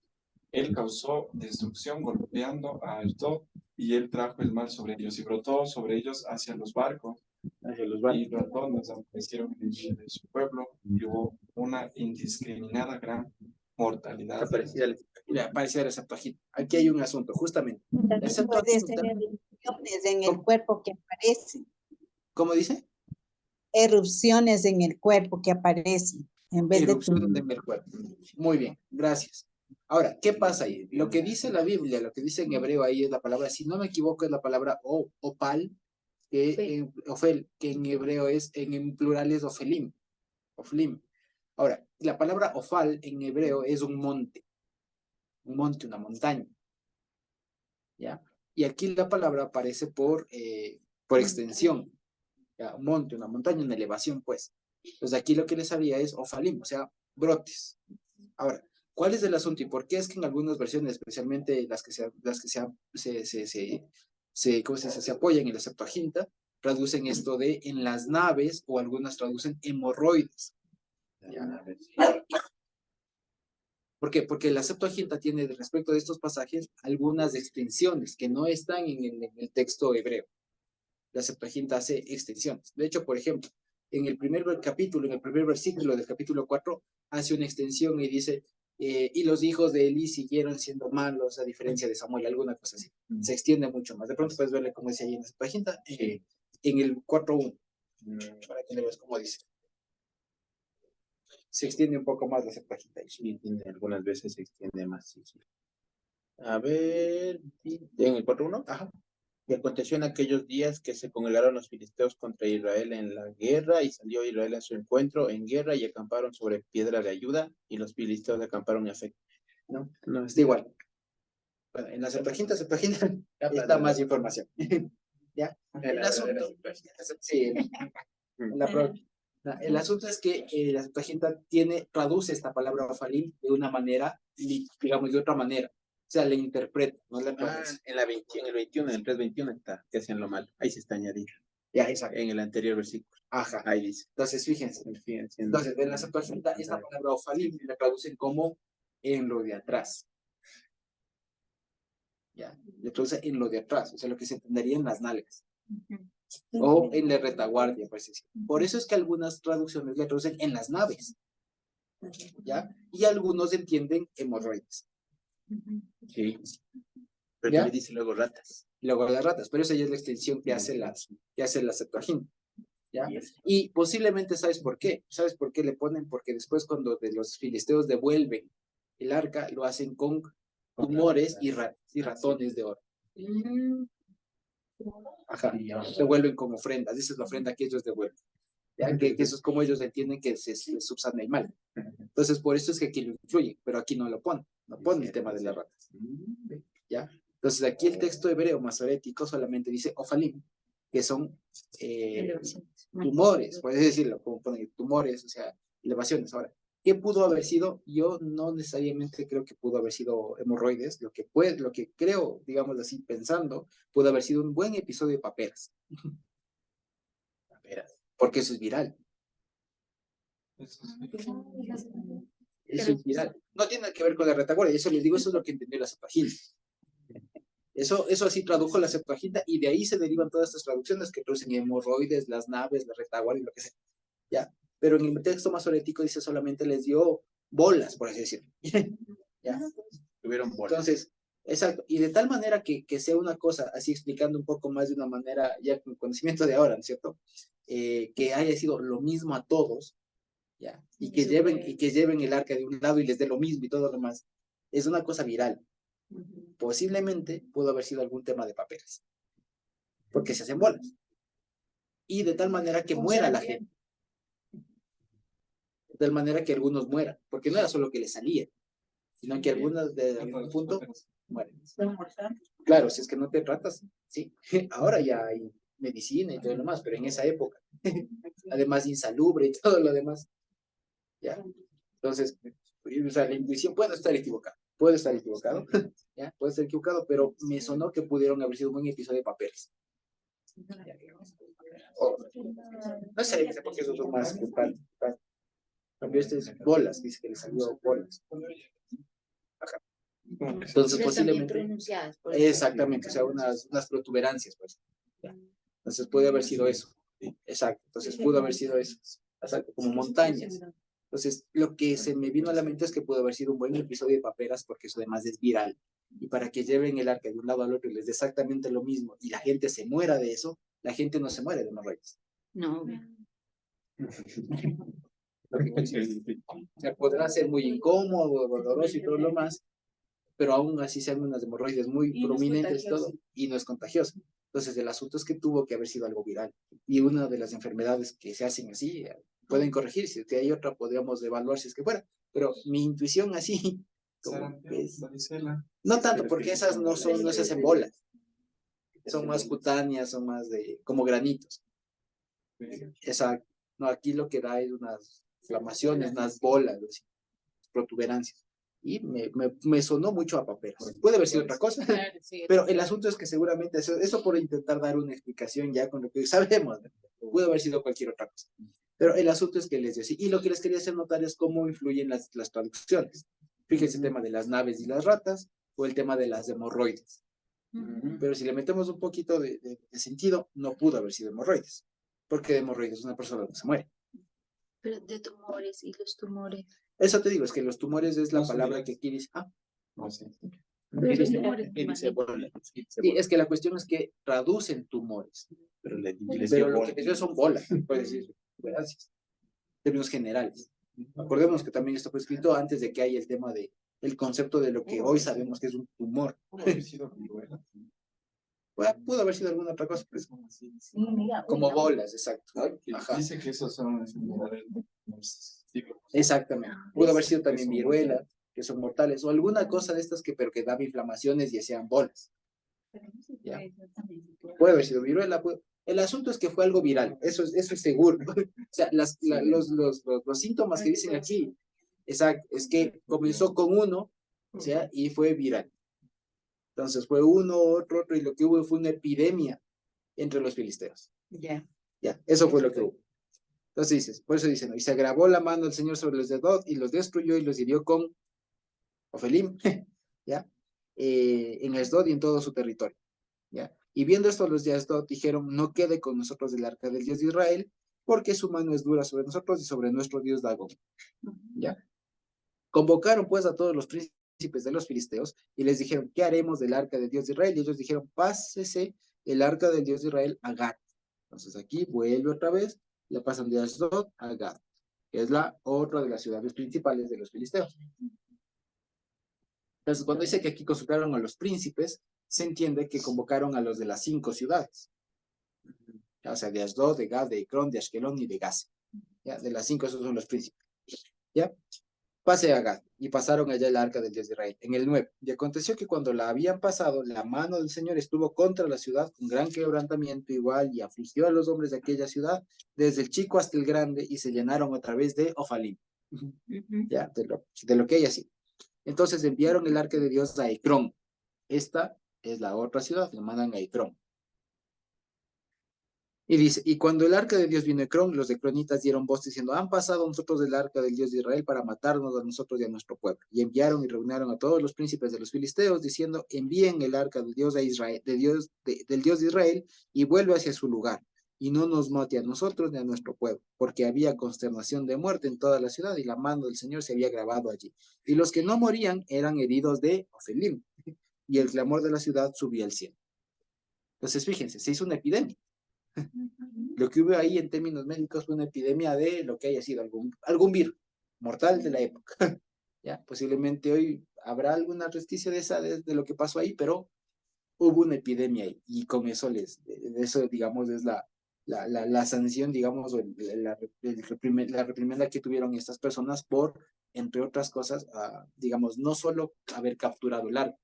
Él causó destrucción golpeando a Ashdod y él trajo el mal sobre ellos y brotó sobre ellos hacia los barcos. Y ratones aparecieron en medio de su pueblo y hubo una indiscriminada gran mortalidad. Mira, parecía la Septuaginta. Aquí hay un asunto, justamente. La También puede Septuaginta, ser erupciones en el cuerpo que aparecen. ¿cómo dice? Erupciones en el cuerpo que aparecen. En vez de Erupción del cuerpo. Muy bien, gracias. Ahora, ¿qué pasa ahí? Lo que dice la Biblia, lo que dice en hebreo ahí es la palabra, si no me equivoco, es la palabra opal, ofel, que en hebreo es, en plural es ofelim. Oflim. Ahora, la palabra ofal en hebreo es un monte, una montaña. ¿Ya? Y aquí la palabra aparece por extensión. ¿Ya? Un monte, una montaña, una elevación, pues. Entonces aquí lo que les había es ofalim, o sea, brotes. Ahora, ¿cuál es el asunto y por qué es que en algunas versiones, especialmente las que se apoyan en la Septuaginta, traducen esto de en las naves o algunas traducen hemorroides? ¿Ya? ¿Por qué? Porque la Septuaginta tiene respecto de estos pasajes algunas extensiones que no están en el texto hebreo. La Septuaginta hace extensiones. De hecho, por ejemplo, en el primer capítulo, en el primer versículo del capítulo 4, hace una extensión y dice, y los hijos de Elí siguieron siendo malos a diferencia de Samuel, alguna cosa así. Se extiende mucho más. De pronto puedes verle cómo dice ahí en la Septuaginta, en el 4.1, para que le veas cómo dice. Se extiende un poco más la Septuaginta. Sí, algunas veces se extiende más. Sí, sí. A ver, en el 4.1. Ajá. Y aconteció en aquellos días que se congregaron los filisteos contra Israel en la guerra, y salió Israel a su encuentro en guerra, y acamparon sobre piedra de ayuda, y los filisteos acamparon en Afec. No, está igual. Bueno, en la Septuaginta está más información. ¿Ya? El asunto, sí, el asunto es que la Septuaginta traduce esta palabra ofalim de una manera, digamos, de otra manera. O sea, le interpreta, no le traduce. En el 21, en el 3.21 está, que hacen lo malo. Ahí se está añadiendo. Ya, exacto. En el anterior versículo. Ajá. Ahí dice. Entonces, fíjense. Entonces, en la Septuaginta, esta palabra ofalim la traducen como en lo de atrás. Ya, le traduce en lo de atrás, o sea, lo que se entendería en las nalgas. O en la retaguardia, pues decir. Por eso es que algunas traducciones le traducen en las naves. ¿Ya? Y algunos entienden hemorroides. Sí. Pero ¿Ya? también dice luego ratas. Luego las ratas, pero esa ya es la extensión que hace la Septuaginta. ¿Ya? Y posiblemente, ¿sabes por qué? ¿Sabes por qué le ponen? Porque después cuando de los filisteos devuelven el arca, lo hacen con tumores y ratones de oro. Ajá, devuelven como ofrendas. Esa es la ofrenda que ellos devuelven. ¿Ya? Que eso es como ellos entienden que se subsana el mal. Entonces, por eso es que aquí lo incluyen, pero aquí no lo ponen. No ponen el tema de las ratas. ¿Ya? Entonces, aquí el texto hebreo masorético solamente dice ofalim, que son tumores, puedes decirlo, como ponen tumores, o sea, elevaciones. Ahora, ¿qué pudo haber sido? Yo no necesariamente creo que pudo haber sido hemorroides. Lo que creo, digamos así, pensando, pudo haber sido un buen episodio de paperas. Paperas. Porque eso es viral. Eso es viral. No tiene nada que ver con la retaguardia. Eso les digo, eso es lo que entendió la Septuaginta. Eso así tradujo la Septuaginta y de ahí se derivan todas estas traducciones que traducen hemorroides, las naves, la retaguardia y lo que sea. ¿Ya? Pero en el texto masorético dice solamente les dio bolas, por así decirlo. ¿Ya? Tuvieron bolas. Entonces, exacto. Y de tal manera que sea una cosa, así explicando un poco más de una manera, ya con conocimiento de ahora, ¿no es cierto? Que haya sido lo mismo a todos, ¿ya? Y que lleven el arca de un lado y les dé lo mismo y todo lo demás. Es una cosa viral. Posiblemente pudo haber sido algún tema de papeles, porque se hacen bolas. Y de tal manera que muera la gente. De tal manera que algunos mueran, porque no era solo que les salía, sino que algunos de algún punto mueren. Claro, si es que no te tratas, sí. Ahora ya hay medicina y todo lo demás, pero en esa época, además insalubre y todo lo demás, ¿ya? Entonces, o sea, la intuición puede estar equivocada, ¿ya? Puede estar equivocado, pero me sonó que pudieron haber sido un buen episodio de papeles. O, no sé, porque esos son más culpables. Cambio este es bolas, dice que le salió bolas. Ajá. Entonces, Pero también posiblemente. pronunciadas. por eso. Exactamente, o sea, unas protuberancias, pues. Ya. Entonces puede haber sido eso. Exacto, entonces pudo haber sido eso. Exacto, como montañas. Entonces, lo que se me vino a la mente es que pudo haber sido un buen episodio de paperas porque eso además es viral. Y para que lleven el arca de un lado al otro y les dé exactamente lo mismo y la gente se muera de eso, la gente no se muere de hemorroides. No. O sea, podrá ser muy incómodo, doloroso y todo lo más, pero aún así sean unas hemorroides muy prominentes y todo, y no es contagioso. Entonces, el asunto es que tuvo que haber sido algo viral. Y una de las enfermedades que se hacen así, pueden corregir, si es que hay otra, podríamos evaluar si es que fuera. Pero mi intuición así, como que es- no tanto, porque esas no se hacen bolas. Son más cutáneas, son más de, como granitos. Exacto. No, aquí lo que da es unas inflamaciones, unas bolas, así, protuberancias. Y me sonó mucho a papel. Puede haber sido otra cosa, pero el asunto es que seguramente eso por intentar dar una explicación ya con lo que sabemos, ¿no? Pudo haber sido cualquier otra cosa. Pero el asunto es que les decía, y lo que les quería hacer notar es cómo influyen las traducciones. Fíjense el tema de las naves y las ratas, o el tema de las hemorroides. Pero si le metemos un poquito de sentido, no pudo haber sido hemorroides, porque de hemorroides una persona no se muere. Pero de tumores y los tumores. Eso te digo, es que los tumores es la No sé, palabra ya. que aquí dice. No sé. Pero los tumores, Sí, es que la cuestión es que traducen tumores, pero lo que les dio son bolas, puedes decir, gracias, términos generales. Acordémonos que también esto fue escrito antes de que haya el tema de el concepto de lo que hoy sabemos que es un tumor. Pudo haber sido alguna otra cosa, pues, como bolas, exacto. Ajá. Dice que esos son enfermedades de los siglos. Exactamente. Pudo haber sido también viruela, que son mortales, o alguna cosa de estas pero que daba inflamaciones y hacían bolas. Ya. Puede haber sido viruela. El asunto es que fue algo viral, eso es seguro. O sea, los síntomas que dicen aquí, exacto, es que comenzó con uno, o sea, y fue viral. Entonces fue uno, otro, y lo que hubo fue una epidemia entre los filisteos. Ya. Ya, eso fue lo que hubo. Entonces dices, por eso dicen, ¿no? Y se agravó la mano del Señor sobre los de Dod y los destruyó y los hirió con Ofelim, ¿ya? En Asdod y en todo su territorio, ¿ya? Y viendo esto los de Asdod dijeron, no quede con nosotros el arca del Dios de Israel, porque su mano es dura sobre nosotros y sobre nuestro Dios Dagón, ¿ya? Convocaron pues a todos los príncipes de los filisteos y les dijeron, ¿qué haremos del arca del Dios de Israel? Y ellos dijeron, pásese el arca del Dios de Israel a Gat. Entonces aquí vuelve otra vez, la pasan de Asdod a Gat, que es la otra de las ciudades principales de los filisteos. Entonces, cuando dice que aquí consultaron a los príncipes, se entiende que convocaron a los de las 5 ciudades. ¿Ya? O sea, de Asdod, de Gad, de Ecrón, de Ashkelón y de Gaza. ¿Ya? De las 5, esos son los príncipes. ¿Ya? Pase a Gad, y pasaron allá el arca del Dios de Israel. En el 9, y aconteció que cuando la habían pasado, la mano del Señor estuvo contra la ciudad con gran quebrantamiento igual, y afligió a los hombres de aquella ciudad, desde el chico hasta el grande, y se llenaron otra vez de Ofalim. ¿Ya? De lo que hay así. Entonces enviaron el arca de Dios a Ecrón. Esta es la otra ciudad, la mandan a Ecrón. Y dice, y cuando el arca de Dios vino a Ecrón, los ecronitas dieron voz diciendo, han pasado nosotros del arca del Dios de Israel para matarnos a nosotros y a nuestro pueblo. Y enviaron y reunieron a todos los príncipes de los filisteos, diciendo, envíen el arca del Dios de Israel, del Dios de Israel, y vuelve hacia su lugar, y no nos mate a nosotros ni a nuestro pueblo, porque había consternación de muerte en toda la ciudad, y la mano del Señor se había grabado allí. Y los que no morían eran heridos de Ofelim, y el clamor de la ciudad subía al cielo. Entonces, fíjense, se hizo una epidemia. Lo que hubo ahí en términos médicos fue una epidemia de lo que haya sido algún virus mortal de la época. ¿ya? Posiblemente hoy habrá alguna resquicio de esa, de lo que pasó ahí, pero hubo una epidemia ahí, y con eso eso, digamos, es la sanción, digamos, o la reprimenda que tuvieron estas personas por, entre otras cosas, digamos, no solo haber capturado el arca,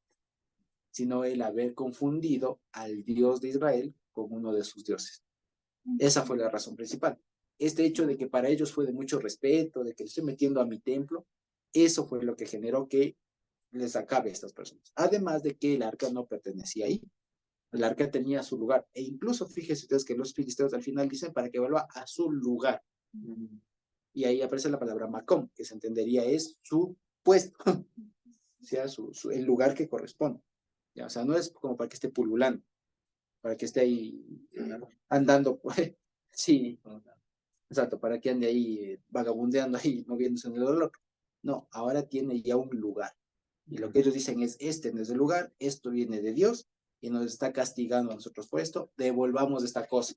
sino el haber confundido al Dios de Israel con uno de sus dioses. Esa fue la razón principal. Este hecho de que para ellos fue de mucho respeto, de que estoy metiendo a mi templo, eso fue lo que generó que les acabe a estas personas. Además de que el arca no pertenecía ahí. El arca tenía su lugar. E incluso fíjense ustedes que los filisteos al final dicen para que vuelva a su lugar. Y ahí aparece la palabra Macom, que se entendería es su puesto, o sea, el lugar que corresponde. ¿Ya? O sea, no es como para que esté pululando, para que esté ahí andando, pues, sí, exacto, para que ande ahí vagabundeando ahí, moviéndose en el dolor. No, ahora tiene ya un lugar. Y lo que ellos dicen es, este no es el lugar, esto viene de Dios y nos está castigando a nosotros por esto, devolvamos esta cosa.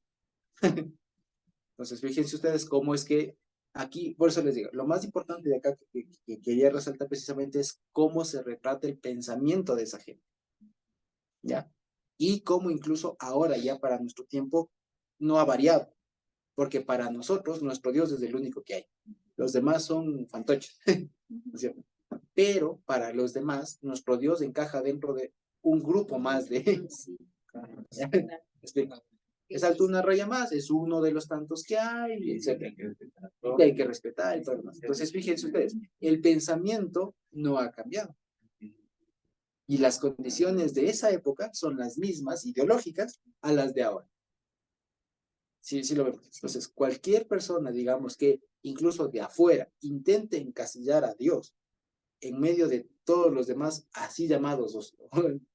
Entonces, fíjense ustedes cómo es que aquí, por eso les digo, lo más importante de acá que quería resaltar precisamente es cómo se retrata el pensamiento de esa gente. ¿Ya? Y cómo incluso ahora ya para nuestro tiempo no ha variado, porque para nosotros nuestro Dios es el único que hay. Los demás son fantoches, ¿no es cierto? Pero para los demás, nuestro Dios encaja dentro de un grupo más de... Es alto una raya más, es uno de los tantos que hay, etc. Que hay que respetar y todo lo demás. Entonces, fíjense ustedes, el pensamiento no ha cambiado. Y las condiciones de esa época son las mismas ideológicas a las de ahora. Sí, sí lo vemos. Entonces, cualquier persona, digamos, que incluso de afuera intente encasillar a Dios en medio de todos los demás así llamados los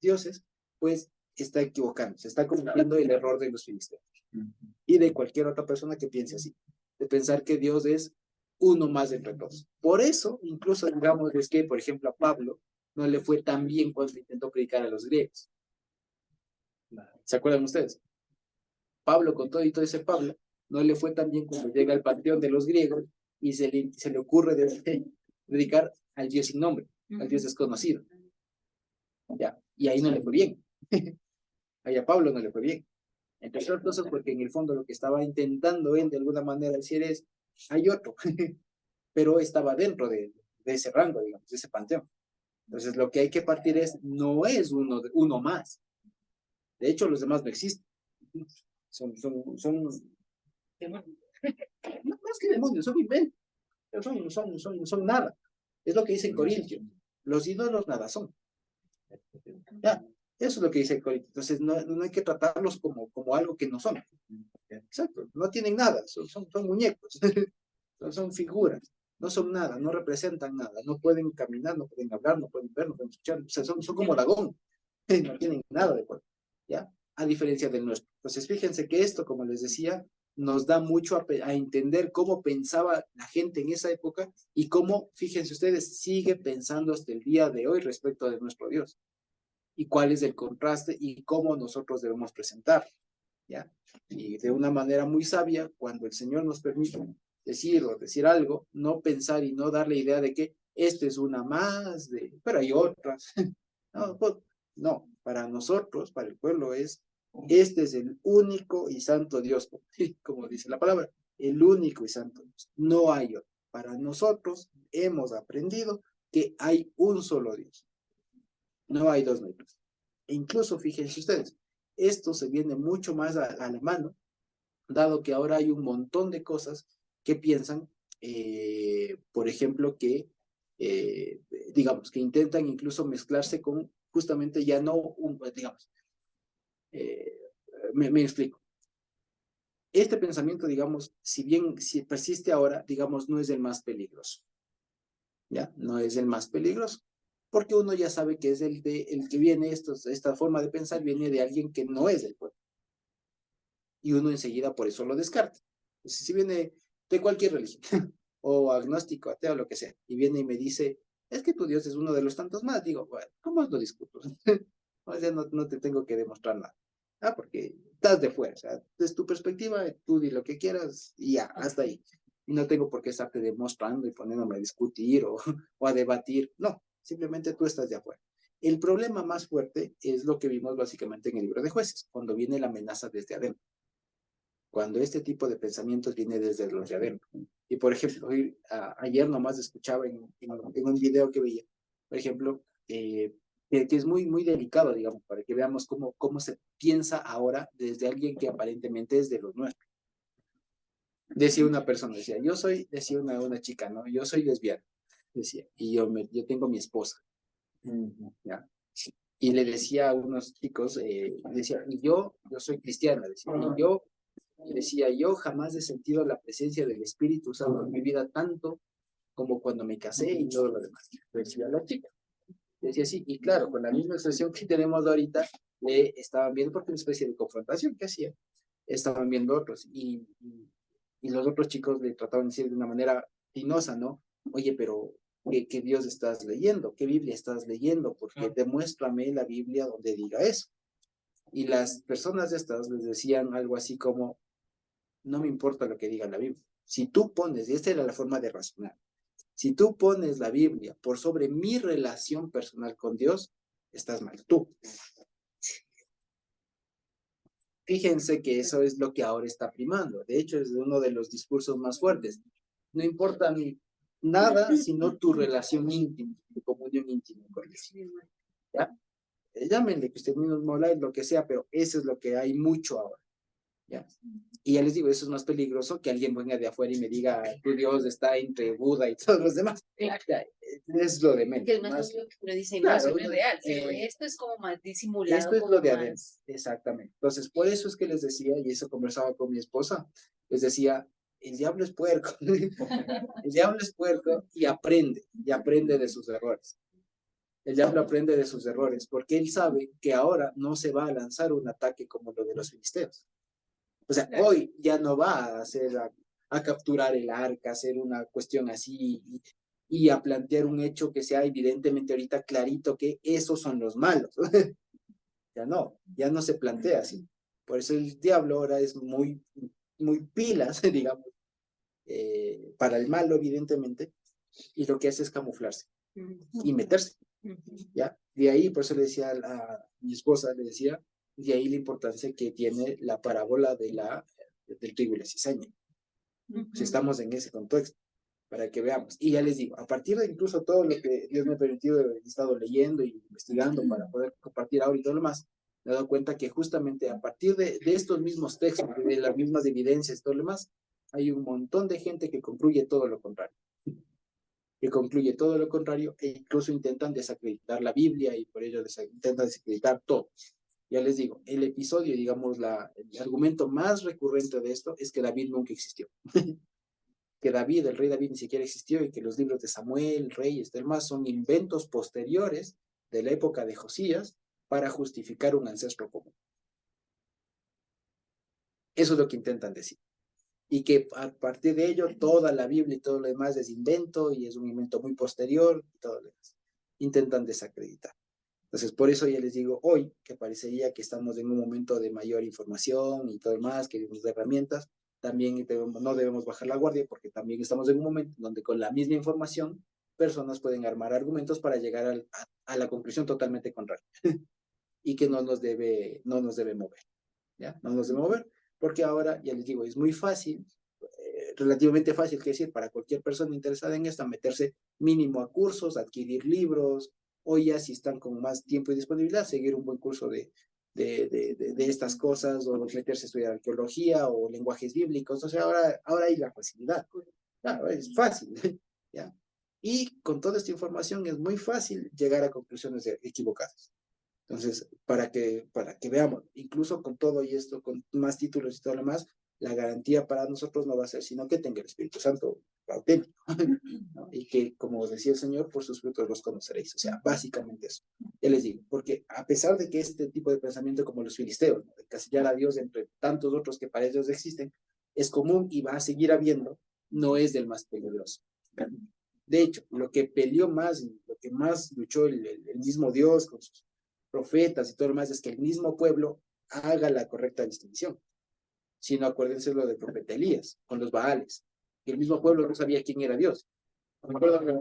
dioses, pues está equivocando, se está cometiendo el error de los filisteos y de cualquier otra persona que piense así, de pensar que Dios es uno más entre todos. Por eso, incluso digamos, es que, por ejemplo, a Pablo no le fue tan bien cuando intentó predicar a los griegos. ¿Se acuerdan ustedes? Pablo, con todo y todo ese Pablo, no le fue tan bien cuando llega al panteón de los griegos y se le ocurre dedicar al Dios sin nombre, al Dios desconocido. ¿Ya? Y ahí no le fue bien. Ahí a Pablo no le fue bien. Entre otras cosas, porque en el fondo lo que estaba intentando él de alguna manera decir es, hay otro, pero estaba dentro de ese rango, digamos, de ese panteón. Entonces lo que hay que partir es, no es uno más. De hecho, los demás no existen. Son no más que demonios, son inventos. Son nada. Es lo que dice en Corintios. Los ídolos nada son. Ya, eso es lo que dice Corintios. Entonces no hay que tratarlos como algo que no son. Exacto, no tienen nada, son muñecos, son figuras, no son nada, no representan nada, no pueden caminar, no pueden hablar, no pueden ver, no pueden escuchar, o sea, son como Dagón, no tienen nada de cuerpo, ¿ya? A diferencia del nuestro. Entonces, fíjense que esto, como les decía, nos da mucho a entender cómo pensaba la gente en esa época y cómo, fíjense ustedes, sigue pensando hasta el día de hoy respecto de nuestro Dios. Y cuál es el contraste y cómo nosotros debemos presentar, ¿ya? Y de una manera muy sabia, cuando el Señor nos permite decir algo, no pensar y no dar la idea de que esta es una más, pero hay otras. No, para nosotros, para el pueblo este es el único y santo Dios, como dice la palabra, el único y santo Dios. No hay otro. Para nosotros hemos aprendido que hay un solo Dios. No hay dos nombres. E incluso, fíjense ustedes, esto se viene mucho más a la mano, dado que ahora hay un montón de cosas que piensan, por ejemplo, que, digamos, que intentan incluso mezclarse con justamente ya no, digamos, me explico. Este pensamiento, digamos, si persiste ahora, digamos, no es el más peligroso. ¿Ya? No es el más peligroso. Porque uno ya sabe que es el que viene, esta forma de pensar viene de alguien que no es del pueblo. Y uno enseguida por eso lo descarta. Entonces, si viene de cualquier religión, o agnóstico, ateo, lo que sea, y viene y me dice, es que tu Dios es uno de los tantos más, digo, bueno, ¿cómo lo discuto? O sea, no te tengo que demostrar nada. Porque estás de fuera, o sea, desde tu perspectiva, tú di lo que quieras y ya, hasta ahí. y no tengo por qué estarte demostrando y poniéndome a discutir o a debatir. No, simplemente tú estás de acuerdo. El problema más fuerte es lo que vimos básicamente en el libro de Jueces, cuando viene la amenaza desde adentro. Cuando este tipo de pensamientos viene desde los de adentro. Y por ejemplo, ayer nomás escuchaba en un video que veía, por ejemplo, que es muy delicado, digamos, para que veamos cómo se piensa ahora desde alguien que aparentemente es de los nuestros. Decía una persona, decía una chica, ¿no? Yo soy lesbiana, decía, y yo tengo mi esposa, ¿ya? Y le decía a unos chicos, decía, y yo soy cristiana, decía, yo jamás he sentido la presencia del Espíritu Santo en mi vida tanto como cuando me casé y todo lo demás. Decía la chica. Decía así, y claro, con la misma expresión que tenemos ahorita, le estaban viendo porque una especie de confrontación que hacían. Estaban viendo otros y los otros chicos le trataban de decir de una manera tinosa, ¿no? Oye, pero ¿qué Dios estás leyendo? ¿Qué Biblia estás leyendo? Porque demuéstrame la Biblia donde diga eso. Y las personas de estas les decían algo así como, no me importa lo que diga la Biblia. Si tú pones, y esta era la forma de razonar, si tú pones la Biblia por sobre mi relación personal con Dios, estás mal tú. Fíjense que eso es lo que ahora está primando. De hecho, es uno de los discursos más fuertes. No importa nada sino tu relación íntima, tu comunión íntima con Dios. ¿Ya? Llámenle cristianismo moral, lo que sea, pero eso es lo que hay mucho ahora. ¿Ya? Y ya les digo, eso es más peligroso que alguien venga de afuera y me diga, tu Dios está entre Buda y todos los demás. Ya, es lo de menos. Que es más obvio que uno dice, no, Claro, eso no es real, pero esto es como más disimulado. Esto es como lo de más... adentro, exactamente. Entonces, por eso es que les decía, y eso conversaba con mi esposa, les decía, el diablo es puerco, el diablo es puerco y aprende de sus errores. El diablo aprende de sus errores, porque él sabe que ahora no se va a lanzar un ataque como lo de los filisteos. O sea, hoy ya no va a hacer a capturar el arca, hacer una cuestión así y a plantear un hecho que sea evidentemente ahorita clarito que esos son los malos. Ya no se plantea así. Por eso el diablo ahora es muy pilas, digamos, para el malo, evidentemente, y lo que hace es camuflarse y meterse, ¿ya? De ahí, por eso le decía a mi esposa, le decía, de ahí la importancia que tiene la parábola del trigo y la cizaña. Si estamos en ese contexto, para que veamos. Y ya les digo, a partir de incluso todo lo que Dios me ha permitido, he estado leyendo y investigando para poder compartir ahora y todo lo más, me he dado cuenta que justamente a partir de estos mismos textos, de las mismas evidencias y todo lo demás, hay un montón de gente que concluye todo lo contrario. Que concluye todo lo contrario e incluso intentan desacreditar la Biblia y por ello intentan desacreditar todo. Ya les digo, el episodio, digamos, el argumento más recurrente de esto es que David nunca existió. Que David, el rey David, ni siquiera existió y que los libros de Samuel, Reyes, demás son inventos posteriores de la época de Josías para justificar un ancestro común. Eso es lo que intentan decir. Y que a partir de ello toda la Biblia y todo lo demás es invento y es un invento muy posterior y todo lo demás. Intentan desacreditar. Entonces, por eso ya les digo hoy que parecería que estamos en un momento de mayor información y todo lo demás, que tenemos herramientas, también no debemos bajar la guardia porque también estamos en un momento donde con la misma información personas pueden armar argumentos para llegar a la conclusión totalmente contraria y que no nos debe mover, ¿ya? No nos debe mover porque ahora, ya les digo, es muy fácil, relativamente fácil, que decir, para cualquier persona interesada en esto, meterse mínimo a cursos, adquirir libros, o ya si están con más tiempo y disponibilidad, seguir un buen curso de estas cosas, o meterse a estudiar arqueología o lenguajes bíblicos. O sea, ahora hay la facilidad. Claro, es fácil, ¿ya? Y con toda esta información es muy fácil llegar a conclusiones equivocadas. Entonces, para que veamos, incluso con todo y esto, con más títulos y todo lo demás, la garantía para nosotros no va a ser sino que tenga el Espíritu Santo auténtico, ¿no? Y que, como decía el Señor, por sus frutos los conoceréis. O sea, básicamente eso. Ya les digo, porque a pesar de que este tipo de pensamiento como los filisteos, ¿no?, de casillar a Dios entre tantos otros que para ellos existen, es común y va a seguir habiendo, no es del más peligroso. De hecho, lo que peleó más, lo que más luchó el mismo Dios con sus profetas y todo lo demás es que el mismo pueblo haga la correcta distinción. Si no, acuérdense lo del profeta Elías con los Baales. Y el mismo pueblo no sabía quién era Dios.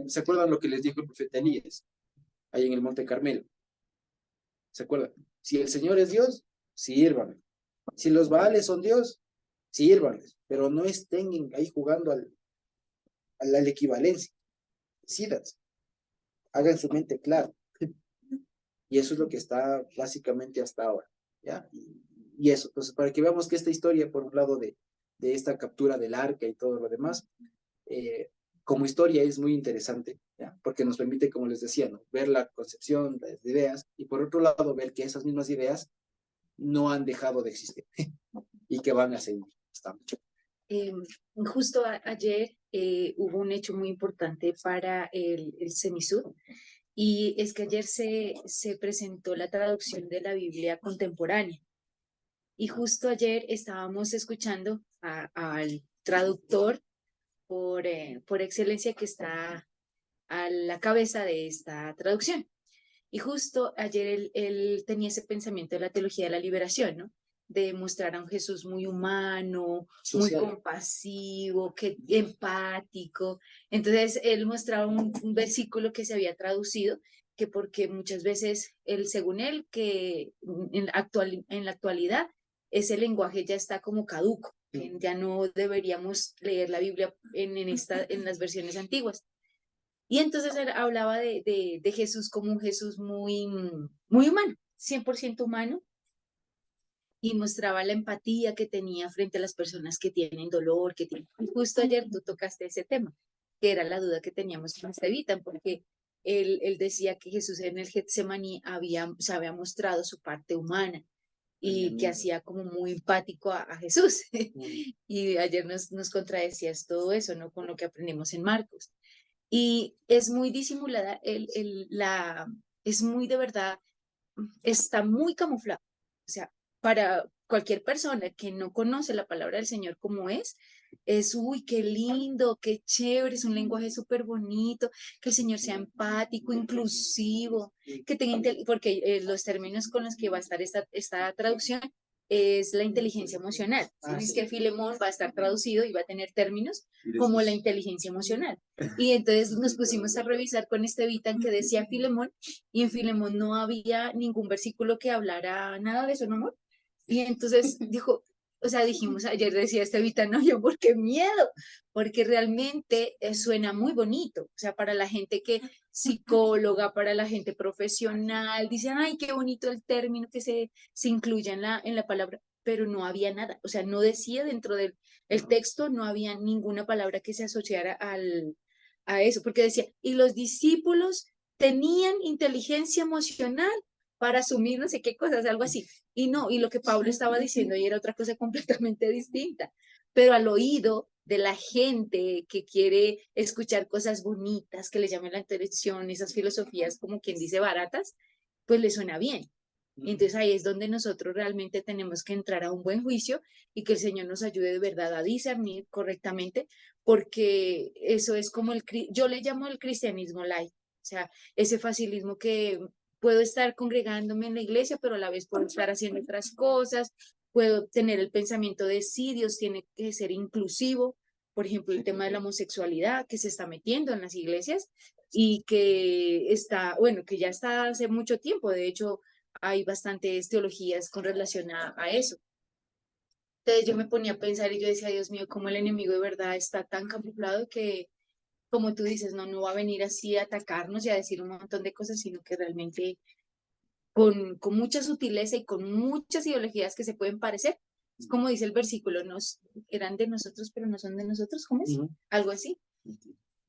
¿Se acuerdan lo que les dijo el profeta Elías ahí en el Monte Carmelo? ¿Se acuerdan? Si el Señor es Dios, sírvanle. Si los Baales son Dios, sírvanles, pero no estén ahí jugando a la equivalencia. Decídanse, hagan su mente clara. Y eso es lo que está básicamente hasta ahora, ¿ya? Y eso, entonces, para que veamos que esta historia, por un lado, de esta captura del arca y todo lo demás, como historia es muy interesante, ¿ya? Porque nos permite, como les decía, ¿no? Ver la concepción, las ideas, y por otro lado, ver que esas mismas ideas no han dejado de existir y que van a seguir estando. Justo ayer hubo un hecho muy importante para el CENISUD, y es que ayer se presentó la traducción de la Biblia contemporánea. Y justo ayer estábamos escuchando al traductor por excelencia que está a la cabeza de esta traducción. Y justo ayer él tenía ese pensamiento de la teología de la liberación, ¿no? De mostrar a un Jesús muy humano, muy compasivo, empático. Entonces, él mostraba un versículo que se había traducido, que porque muchas veces, según él, que en la actualidad ese lenguaje ya está como caduco, que ya no deberíamos leer la Biblia en las versiones antiguas. Y entonces él hablaba de Jesús como un Jesús muy, muy humano, 100% humano, y mostraba la empatía que tenía frente a las personas que tienen dolor, que tienen... Justo ayer tú tocaste ese tema, que era la duda que teníamos con Estevitan, porque él decía que Jesús en el Getsemaní se había mostrado su parte humana y que hacía como muy empático a Jesús. Y ayer nos contradecías todo eso, ¿no? Con lo que aprendimos en Marcos. Y es muy disimulada, es muy de verdad, está muy camuflado. O sea, para cualquier persona que no conoce la palabra del Señor como uy, qué lindo, qué chévere, es un lenguaje súper bonito, que el Señor sea empático, inclusivo, que tenga, porque los términos con los que va a estar esta traducción es la inteligencia emocional. Es que Filemón va a estar traducido y va a tener términos como la inteligencia emocional. Y entonces nos pusimos a revisar con Estevitan que decía Filemón, y en Filemón no había ningún versículo que hablara nada de eso, ¿no, amor? Y entonces dijimos, ayer decía Estevitan, no, yo, ¿por qué miedo? Porque realmente suena muy bonito, o sea, para la gente que psicóloga, para la gente profesional, dice, ay, qué bonito el término que se incluye en la palabra, pero no había nada, o sea, no decía dentro del texto, no había ninguna palabra que se asociara a eso, porque decía, y los discípulos tenían inteligencia emocional para asumir no sé qué cosas, algo así. Y no, y lo que Pablo estaba diciendo ahí era otra cosa completamente distinta. Pero al oído de la gente que quiere escuchar cosas bonitas, que le llamen la atención, esas filosofías como quien dice baratas, pues le suena bien. Entonces ahí es donde nosotros realmente tenemos que entrar a un buen juicio y que el Señor nos ayude de verdad a discernir correctamente, porque eso es como yo le llamo el cristianismo light, o sea, ese facilismo que puedo estar congregándome en la iglesia, pero a la vez puedo estar haciendo otras cosas, puedo tener el pensamiento de sí, Dios tiene que ser inclusivo, por ejemplo, el tema de la homosexualidad que se está metiendo en las iglesias y que que ya está hace mucho tiempo, de hecho, hay bastantes teologías con relación a eso. Entonces yo me ponía a pensar y yo decía, Dios mío, cómo el enemigo de verdad está tan camuflado que, como tú dices, no va a venir así a atacarnos y a decir un montón de cosas, sino que realmente con mucha sutileza y con muchas ideologías que se pueden parecer. Es como dice el versículo, eran de nosotros, pero no son de nosotros, ¿cómo es? Algo así.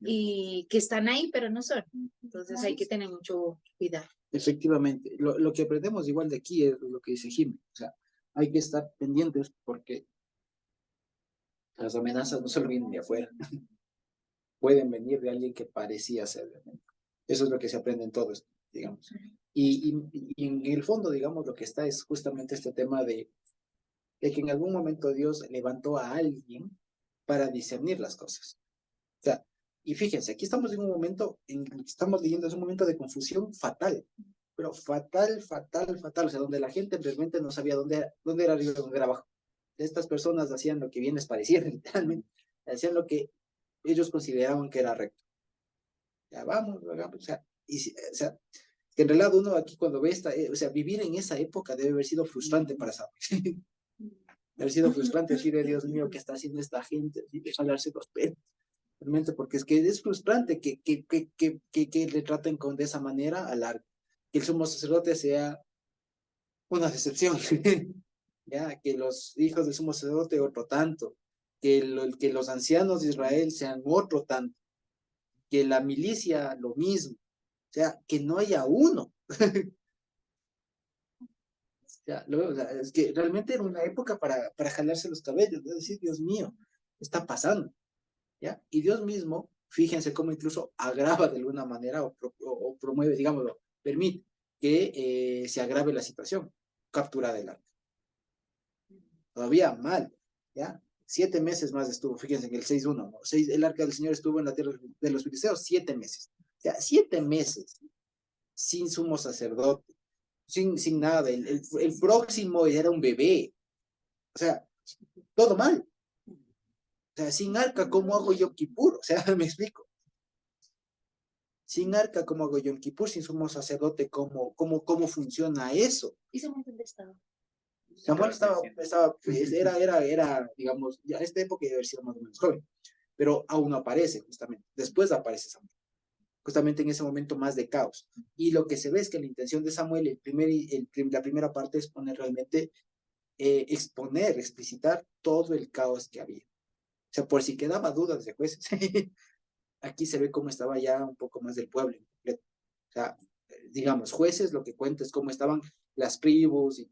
Y que están ahí, pero no son. Entonces hay que tener mucho cuidado. Efectivamente, lo que aprendemos igual de aquí es lo que dice Jimmy, o sea, hay que estar pendientes porque las amenazas no solo vienen de afuera, pueden venir de alguien que parecía ser de adentro. Eso es lo que se aprende en todo esto, digamos. Y en el fondo, digamos, lo que está es justamente este tema de que en algún momento Dios levantó a alguien para discernir las cosas. O sea, y fíjense, aquí estamos en un momento, estamos leyendo, es un momento de confusión fatal, pero fatal, o sea, donde la gente realmente no sabía dónde era arriba, dónde era abajo. Estas personas hacían lo que bien les parecía, literalmente, hacían lo que ellos consideraban que era recto. Ya vamos, hagamos, o sea, o sea, que en realidad uno aquí cuando ve o sea, vivir en esa época debe haber sido frustrante para Samuel. Debe haber sido frustrante decir, Dios mío, ¿qué está haciendo esta gente? Así de jalarse los pelos. Realmente, porque es que es frustrante que le traten de esa manera al arca. Que el sumo sacerdote sea una decepción. Ya, que los hijos del sumo sacerdote otro tanto. Que los ancianos de Israel sean otro tanto. Que la milicia lo mismo. O sea, que no haya uno. O sea, es que realmente era una época para jalarse los cabellos, ¿no? Decir, Dios mío, ¿qué está pasando? ¿Ya? Y Dios mismo, fíjense cómo incluso agrava de alguna manera o promueve, digámoslo, permite que se agrave la situación, captura del arca. Todavía mal, ¿ya? 7 meses más estuvo, fíjense en el 6.1, ¿no? El arca del Señor estuvo en la tierra de los filisteos 7 meses. O sea, 7 meses sin sumo sacerdote, sin nada. El próximo era un bebé. O sea, todo mal. O sea, sin arca, ¿cómo hago Yom Kippur? O sea, me explico. Sin arca, ¿cómo hago Yom Kippur? Sin sumo sacerdote, ¿cómo funciona eso? ¿Y Samuel dónde estaba? Samuel era, digamos, ya en esta época debe haber sido más o menos joven, pero aún no aparece, justamente. Después aparece Samuel, justamente en ese momento más de caos. Y lo que se ve es que la intención de Samuel, la primera parte es poner realmente, exponer, explicitar todo el caos que había. O sea, por si quedaba dudas de jueces, aquí se ve cómo estaba ya un poco más del pueblo en completo. O sea, digamos, jueces lo que cuenta es cómo estaban las tribus y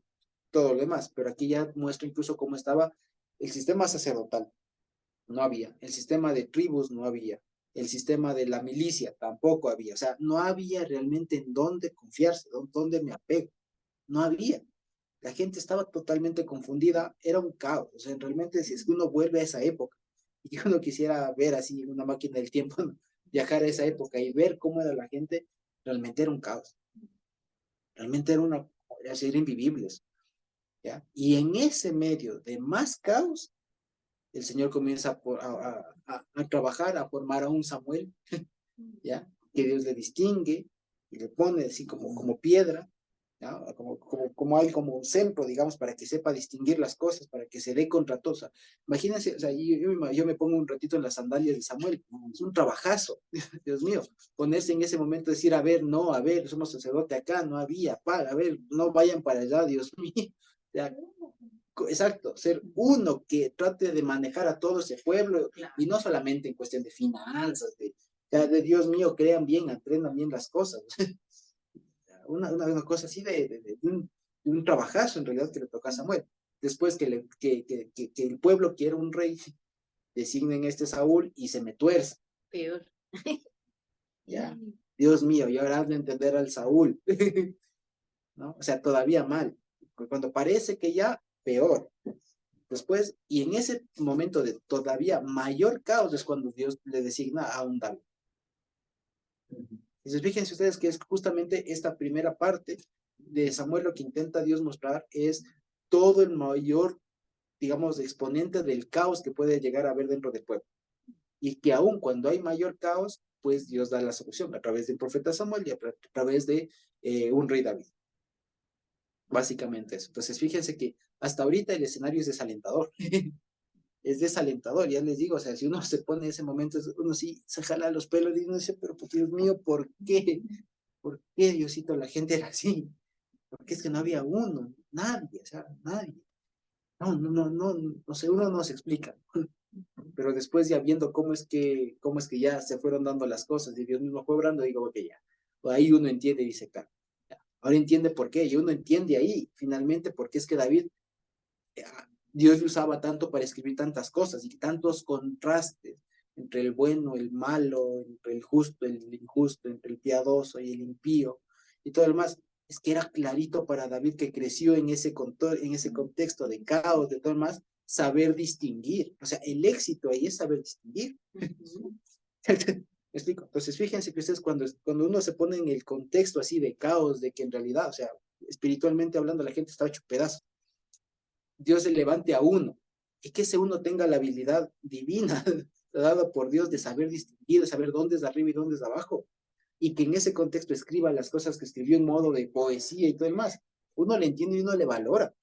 todo lo demás, pero aquí ya muestra incluso cómo estaba el sistema sacerdotal. No había. El sistema de tribus no había. El sistema de la milicia tampoco había. O sea, no había realmente en dónde confiarse, dónde me apego. No había. La gente estaba totalmente confundida. Era un caos. O sea, realmente si es que uno vuelve a esa época y que uno quisiera ver así una máquina del tiempo, ¿no? Viajar a esa época y ver cómo era la gente, realmente era un caos. Realmente era invivibles. ¿Ya? Y en ese medio de más caos, el Señor comienza a trabajar, a formar a un Samuel, ¿ya? Que Dios le distingue y le pone así como piedra, ¿ya? Como un centro, digamos, para que sepa distinguir las cosas, para que se dé contra todo. O sea, imagínense, o sea, yo me pongo un ratito en las sandalias de Samuel, es un trabajazo, Dios mío, ponerse en ese momento, decir, a ver, no, a ver, somos sacerdote acá, no había, a ver, no vayan para allá, Dios mío. O sea, exacto, ser uno que trate de manejar a todo ese pueblo, y no solamente en cuestión de finanzas, de Dios mío, crean bien, aprendan bien las cosas. Una cosa así de un trabajazo en realidad que le toca a Samuel. Después que el pueblo quiere un rey, designen este Saúl y se me tuerza. Peor. Ya, Dios mío, y ahora hazle entender al Saúl. ¿No? O sea, todavía mal. Cuando parece que ya, peor. Después, y en ese momento de todavía mayor caos es cuando Dios le designa a un David. Entonces, fíjense ustedes que es justamente esta primera parte de Samuel lo que intenta Dios mostrar es todo el mayor, digamos, exponente del caos que puede llegar a haber dentro del pueblo. Y que aún cuando hay mayor caos, pues Dios da la solución a través del profeta Samuel y a través de un rey David. Básicamente eso. Entonces, fíjense que hasta ahorita el escenario es desalentador. Es desalentador, ya les digo, o sea, si uno se pone en ese momento, uno sí se jala los pelos y uno dice, pero pues, Dios mío, ¿por qué? ¿Por qué, Diosito, la gente era así? Porque es que no había uno, nadie, o sea, nadie. No sé, uno no se explica. Pero después ya viendo cómo es que ya se fueron dando las cosas y Dios mismo fue obrando, digo, ok, ya. O ahí uno entiende y dice, claro, ya. Ahora entiende por qué, y uno entiende ahí, finalmente, por qué es que David Dios le usaba tanto para escribir tantas cosas y tantos contrastes entre el bueno, el malo, entre el justo, el injusto, entre el piadoso y el impío y todo lo demás. Es que era clarito para David que creció en ese contexto de caos, de todo lo demás, saber distinguir. O sea, el éxito ahí es saber distinguir. ¿Me explico? Entonces, fíjense que ustedes cuando uno se pone en el contexto así de caos, de que en realidad, o sea, espiritualmente hablando, la gente está hecho pedazos. Dios se levante a uno y que ese uno tenga la habilidad divina dado por Dios de saber distinguir, de saber dónde es de arriba y dónde es de abajo, y que en ese contexto escriba las cosas que escribió en modo de poesía y todo el más. Uno le entiende y uno le valora.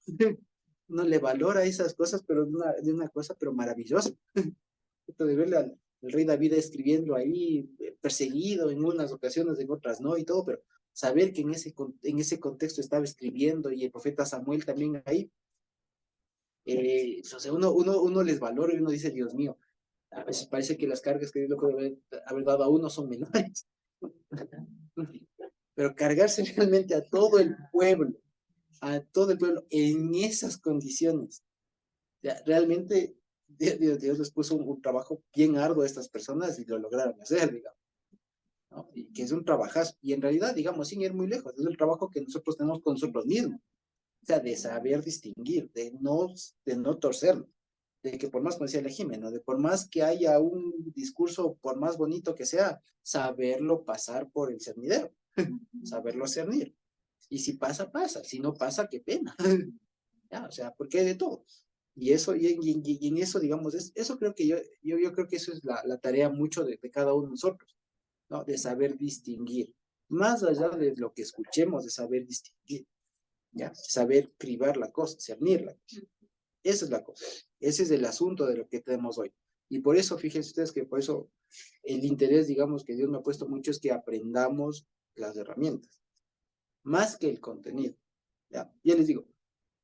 Uno le valora esas cosas, pero de una cosa, pero maravillosa. Esto de verle al rey David escribiendo ahí, perseguido en unas ocasiones, en otras no, y todo, pero saber que en ese contexto estaba escribiendo y el profeta Samuel también ahí, o sea, uno les valora y uno dice, Dios mío, a veces parece que las cargas que Dios le puede haber dado a uno son menores. Pero cargarse realmente a todo el pueblo en esas condiciones, ya, realmente Dios les puso un trabajo bien arduo a estas personas y lo lograron hacer, digamos, ¿no? Y que es un trabajazo, y en realidad, digamos, sin ir muy lejos, es el trabajo que nosotros tenemos con nosotros mismos, o sea, de saber distinguir, de no torcerlo, de que por más, como decía la Jimena, de por más que haya un discurso, por más bonito que sea, saberlo pasar por el cernidero, saberlo cernir. Y si pasa, pasa. Si no pasa, qué pena. Ya, o sea, porque hay de todo. Y eso, y en eso, digamos, eso creo que yo creo que eso es la tarea mucho de cada uno de nosotros, ¿no? De saber distinguir. Más allá de lo que escuchemos, de saber distinguir, ¿ya? Saber cribar la cosa, cernirla. Esa es la cosa. Ese es el asunto de lo que tenemos hoy. Y por eso, fíjense ustedes que por eso el interés, digamos, que Dios me ha puesto mucho es que aprendamos las herramientas, más que el contenido. Ya les digo,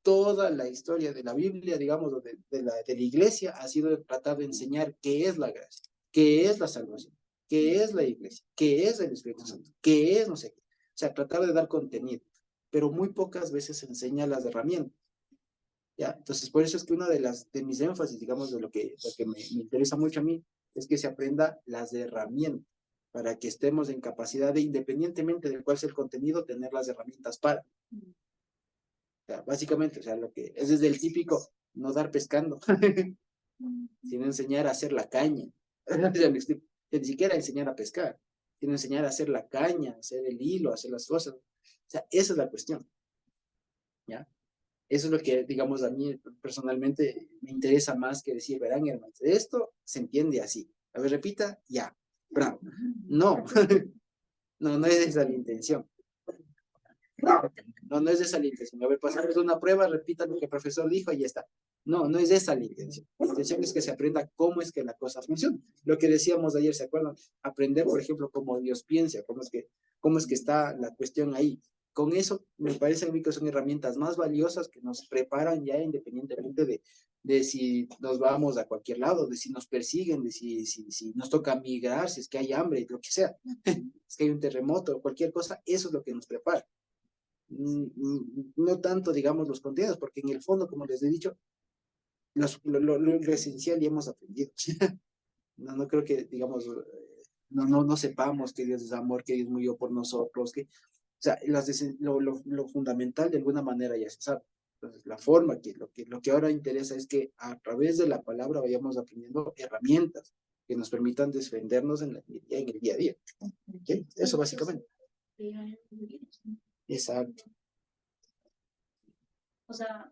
toda la historia de la Biblia, digamos, de la iglesia, ha sido tratar de enseñar qué es la gracia, qué es la salvación, qué es la iglesia, qué es el Espíritu Santo, qué es no sé qué. O sea, tratar de dar contenido, pero muy pocas veces se enseña las herramientas. ¿Ya? Entonces, por eso es que una de mis énfasis, digamos, de lo que me interesa mucho a mí, es que se aprenda las herramientas, para que estemos en capacidad de, independientemente de cuál sea el contenido, tener las herramientas para. O sea, básicamente, o sea, lo que es desde el típico no dar pescando, sino enseñar a hacer la caña. O sea, me explico, ni siquiera enseñar a pescar, sino enseñar a hacer la caña, hacer el hilo, hacer las cosas. O sea, esa es la cuestión. ¿Ya? Eso es lo que, digamos, a mí personalmente me interesa más que decir, verán, hermanos, esto se entiende así. A ver, repita, ya, bravo. No, no es esa la intención. No es esa la intención. A ver, pasamos una prueba, repita lo que el profesor dijo y ya está. No es esa la intención. La intención es que se aprenda cómo es que la cosa funciona. Lo que decíamos ayer, ¿se acuerdan? Aprender, por ejemplo, cómo Dios piensa, cómo es que está la cuestión ahí. Con eso, me parece a mí que son herramientas más valiosas que nos preparan ya independientemente de si nos vamos a cualquier lado, de si nos persiguen, de si nos toca migrar, si es que hay hambre, lo que sea, es que hay un terremoto, cualquier cosa, eso es lo que nos prepara. No tanto, digamos, los contenidos, porque en el fondo, como les he dicho, lo esencial ya hemos aprendido. No creo que, digamos, no sepamos que Dios es amor, que Dios murió por nosotros, que, o sea, lo fundamental de alguna manera ya se sabe. Entonces, la forma, lo que ahora interesa es que a través de la palabra vayamos aprendiendo herramientas que nos permitan defendernos en el día a día. ¿Okay? Eso básicamente. Exacto. O sea,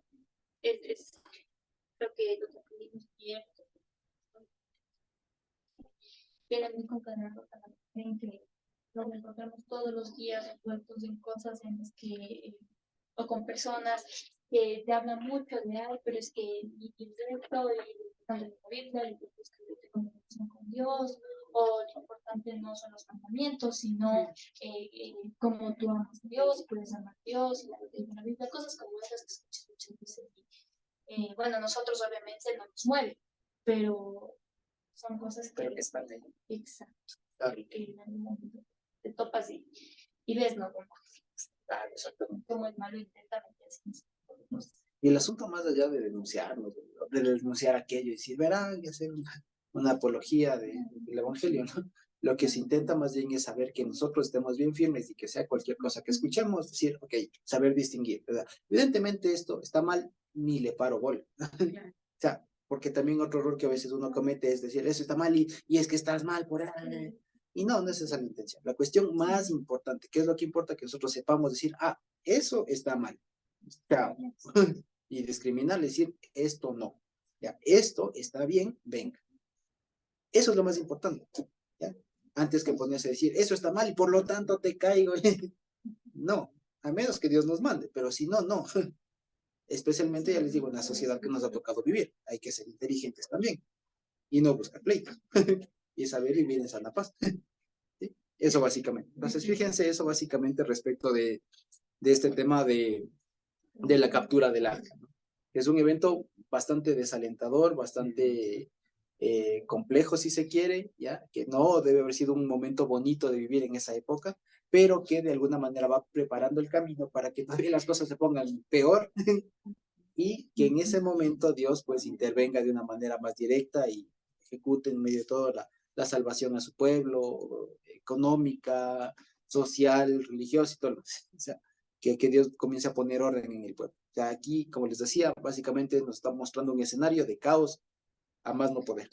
creo que los aprendimos bien. Viene muy concadenado en que nos encontramos todos los días envueltos en cosas en las que, o con personas que te hablan mucho de, ay, pero es que y esto, y la Biblia, y que comunicación con Dios, o lo importante no son los mandamientos, sino cómo tú amas a Dios, puedes amar a Dios, y la Biblia, cosas como esas que escuchas muchas veces. Bueno, nosotros obviamente no nos mueve, pero son cosas que es parte de. Exacto. Que en algún momento te topas y ves, ¿no? Como el malo intenta meterse en eso. Y el asunto más allá de denunciarnos, de denunciar aquello y decir, verán, y hacer una apología del evangelio, ¿no? Lo que se intenta más bien es saber que nosotros estemos bien firmes y que sea cualquier cosa que escuchemos, decir, ok, saber distinguir, ¿verdad? Evidentemente esto está mal, ni le paro bola. O sea, porque también otro error que a veces uno comete es decir, eso está mal y es que estás mal por ahí. Y no es esa la intención. La cuestión más importante, ¿qué es lo que importa? Que nosotros sepamos decir, eso está mal. Chao. Y discriminar, decir, esto no. Ya, esto está bien, venga. Eso es lo más importante, ¿ya? Antes que ponerse a decir, eso está mal y por lo tanto te caigo. No, a menos que Dios nos mande, pero si no, no. Especialmente, ya les digo, en la sociedad que nos ha tocado vivir. Hay que ser inteligentes también y no buscar pleito y saber vivir en sana paz. ¿Sí? Eso básicamente. Entonces, fíjense eso básicamente respecto de este tema de la captura del arca, ¿no? Es un evento bastante desalentador, bastante complejo si se quiere, ya que no debe haber sido un momento bonito de vivir en esa época, pero que de alguna manera va preparando el camino para que todavía las cosas se pongan peor y que en ese momento Dios pues intervenga de una manera más directa y ejecute en medio de todo la salvación a su pueblo, económica, social, religiosa y todo lo que sea. O sea, que Dios comience a poner orden en el pueblo. O sea, aquí, como les decía, básicamente nos está mostrando un escenario de caos a más no poder,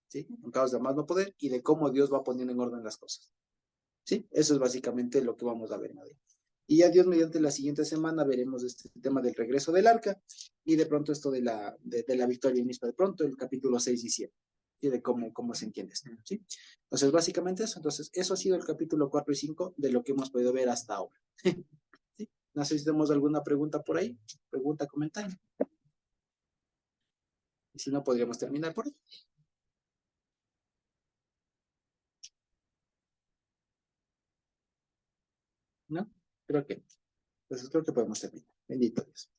¿sí? Un caos de a más no poder y de cómo Dios va poniendo en orden las cosas, ¿sí? Eso es básicamente lo que vamos a ver, Madrid. Y ya Dios mediante la siguiente semana veremos este tema del regreso del arca y de pronto esto de la victoria misma, de pronto el capítulo 6 y 7, ¿sí? De cómo se entiende esto, ¿sí? Entonces, básicamente eso. Entonces, eso ha sido el capítulo 4 y 5 de lo que hemos podido ver hasta ahora. ¿Sí? No sé si tenemos alguna pregunta por ahí, pregunta, comentario. Y si no, podríamos terminar por ahí. ¿No? Creo que, entonces creo que podemos terminar. Bendito Dios.